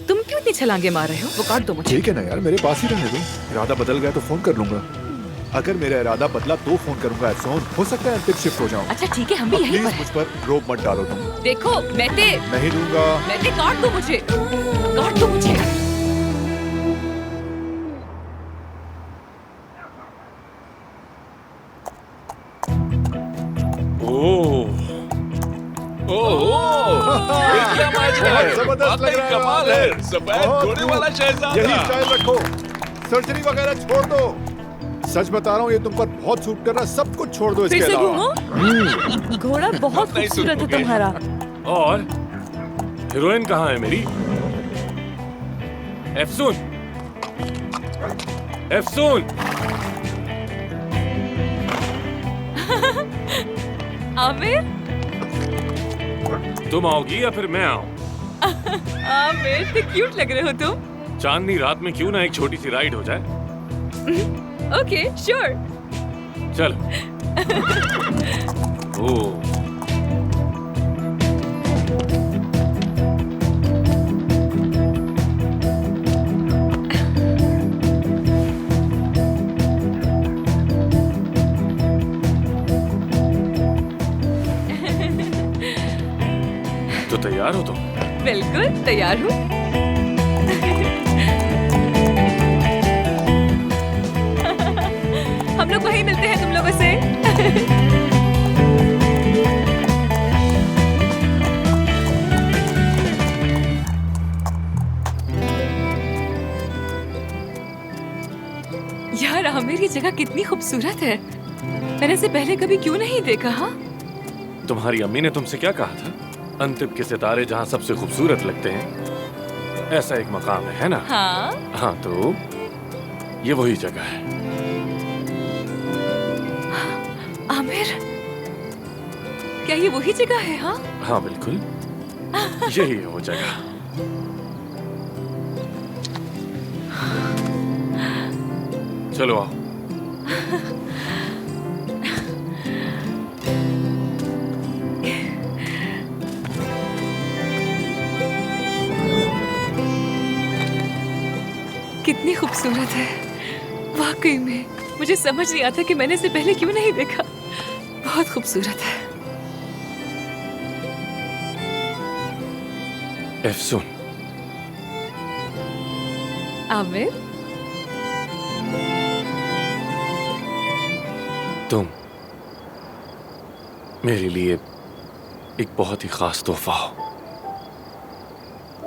तुम क्यों इतनी छलांगे मार रहे हो? वो काट दो मुझे। ठीक है ना यार, मेरे पास ही रहने दो। इरादा बदल गया तो फोन कर लूंगा। अगर मेरा इरादा बदला तो फोन करूंगा। फोन हो सकता है अंतिम शिफ्ट हो जाऊं। अच्छा ठीक है, हम भी यहीं प्लीज पर हैं। मुझ पर रोब मत डालो तुम। देखो मैते, नहीं दूंगा। मैते काट दो मुझे, काट दो मुझे। ये क्या मैच है? बहुत जबरदस्त लग रहा है। कमाल है, सफेद घोड़े वाला शहजादा। यही स्टाइल रखो, सर्जरी वगैरह छोड़ दो। सच बता रहा हूँ, ये तुम पर बहुत सूट कर रहा है। सब कुछ छोड़ दो इसके फिर से अलावा। घूमो। घोड़ा बहुत नहीं खूबसूरत है सुनोगे। तुम्हारा। और हीरोइन कहाँ है मेरी? एफसून, एफसून। आमिर, तुम आओगी या फिर मैं आऊं? आमिर, इतने क्यूट लग रहे हो तुम। चांदनी रात में क्यों ना एक छोटी सी राइड हो जाए? Okay, sure. चलो। ओ तो तैयार हो तुम? बिल्कुल तैयार हूँ। हम लोग वहीं मिलते हैं तुम लोगों से। यार आमिर, ये जगह कितनी खूबसूरत है। मैंने इसे पहले कभी क्यों नहीं देखा? हाँ, तुम्हारी अम्मी ने तुमसे क्या कहा था? अंतिम के सितारे जहाँ सबसे खूबसूरत लगते हैं, ऐसा एक मकाम है ना? हाँ। हाँ, तो ये वही जगह है। आमिर, क्या ये वही जगह है? हाँ हाँ बिल्कुल, यही है वो जगह। चलो आओ। कितनी खूबसूरत है वाकई में। मुझे समझ नहीं आता कि मैंने इसे पहले क्यों नहीं देखा। बहुत खूबसूरत है। एफसून, आमिर, तुम मेरे लिए एक बहुत ही खास तोहफा हो,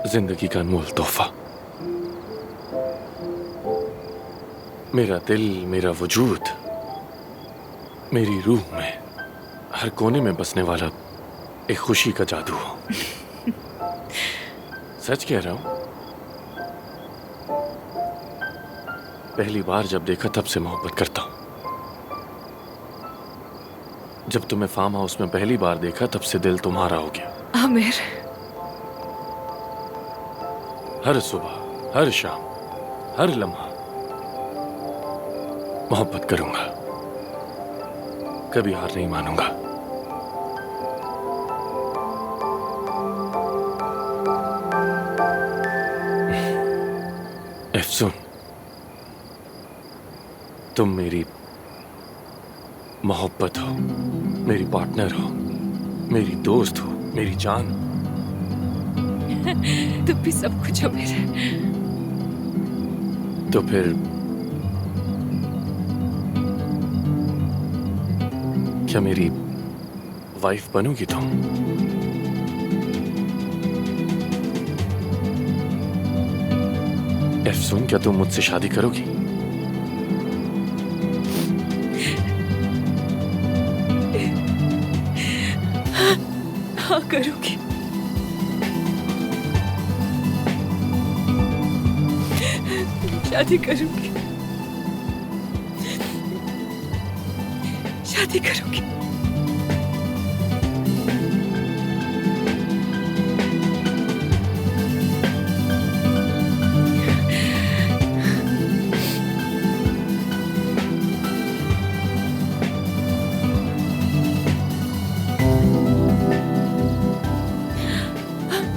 जिंदगी का अनमोल तोहफा। मेरा दिल, मेरा वजूद, मेरी रूह में हर कोने में बसने वाला एक खुशी का जादू हो। सच कह रहा हूं, पहली बार जब देखा तब से मोहब्बत करता हूं। जब तुम्हें फार्म हाउस में पहली बार देखा तब से दिल तुम्हारा हो गया। आमिर, हर सुबह, हर शाम, हर लम्हा मोहब्बत करूंगा, कभी हार नहीं मानूंगा। एफसून, तुम मेरी मोहब्बत हो, मेरी पार्टनर हो, मेरी दोस्त हो, मेरी जान। तुम भी सब कुछ हो मेरे। तो फिर क्या मेरी वाइफ बनोगी तुम? एफसून, क्या तुम मुझसे शादी करोगी? हाँ करूंगी। शादी करूंगी, शादी करूंगी।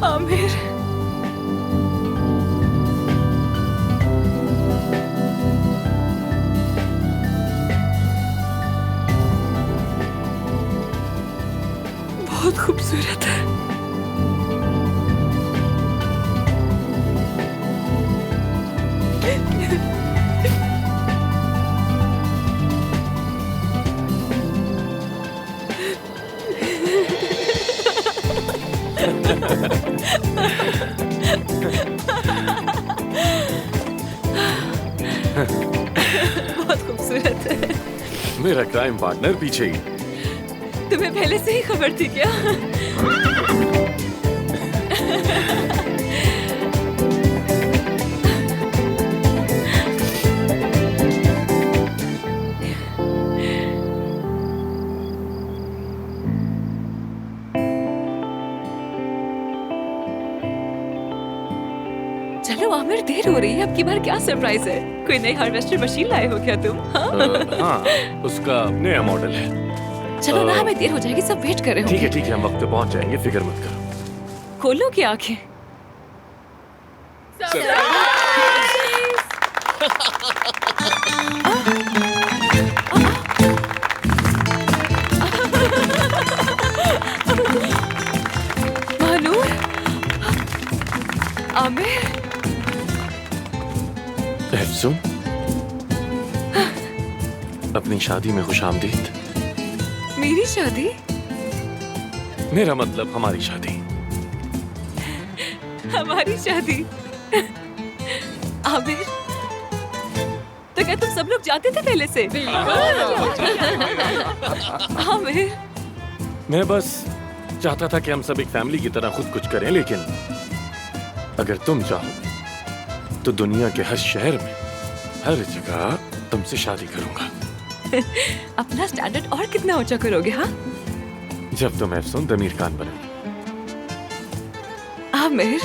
आमिर, बहुत खूबसूरत है। बहुत खूबसूरत है। मेरा क्राइम पार्टनर पीछे ही। तुम्हें पहले से ही खबर थी क्या? चलो आमिर, देर हो रही है। अब की बार क्या सरप्राइज है? कोई नई हार्वेस्टर मशीन लाए हो क्या तुम? हाँ, उसका नया मॉडल है। चलो ना, हमें देर हो जाएगी, सब वेट कर रहे ठीक होंगे। है ठीक है, हम वक्त पे पहुंच जाएंगे, फिक्र मत करो। खोलो की आंखें। महानूर, आमिर, एफसून, अपनी शादी में खुशामदीद। मेरी शादी? मेरा मतलब हमारी शादी। हमारी शादी? आमिर, तो क्या तुम सब लोग जानते थे पहले से? आमिर, मैं बस चाहता था कि हम सब एक फैमिली की तरह खुद कुछ करें, लेकिन अगर तुम चाहो तो दुनिया के हर शहर में, हर जगह तुमसे शादी करूंगा। अपना स्टैंडर्ड और कितना ऊंचा करोगे? हाँ, जब तुम एफसून दमीर खान बने। आमिर,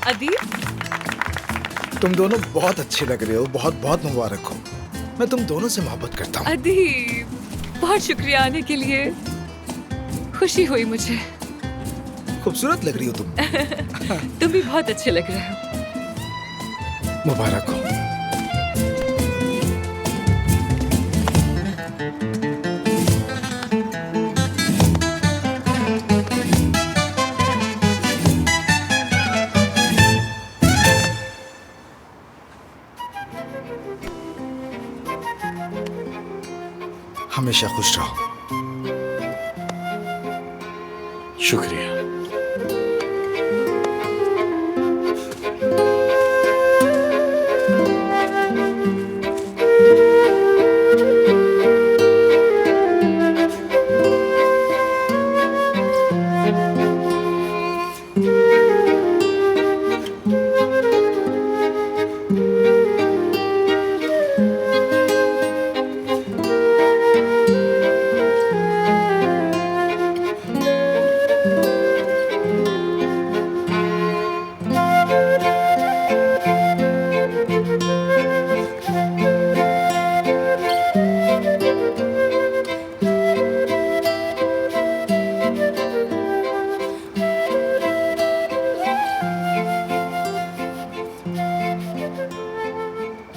अदीब, तुम दोनों बहुत अच्छे लग रहे हो। बहुत बहुत मुबारक हो। मैं तुम दोनों से मोहब्बत करता हूँ। अदीब, बहुत शुक्रिया आने के लिए। खुशी हुई मुझे। खूबसूरत लग रही हो तुम। तुम भी बहुत अच्छे लग रहे हो। मुबारक हो। हमेशा खुश रहो। शुक्रिया।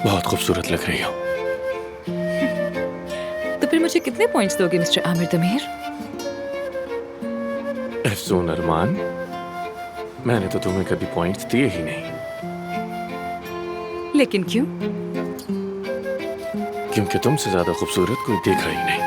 बहुत खूबसूरत लग रही हो। तो फिर मुझे कितने पॉइंट्स दोगे मिस्टर आमिर दमीर? अफसून अरमान, मैंने तो तुम्हें कभी पॉइंट्स दिए ही नहीं। लेकिन क्यों? क्योंकि तुमसे ज्यादा खूबसूरत कोई देखा ही नहीं।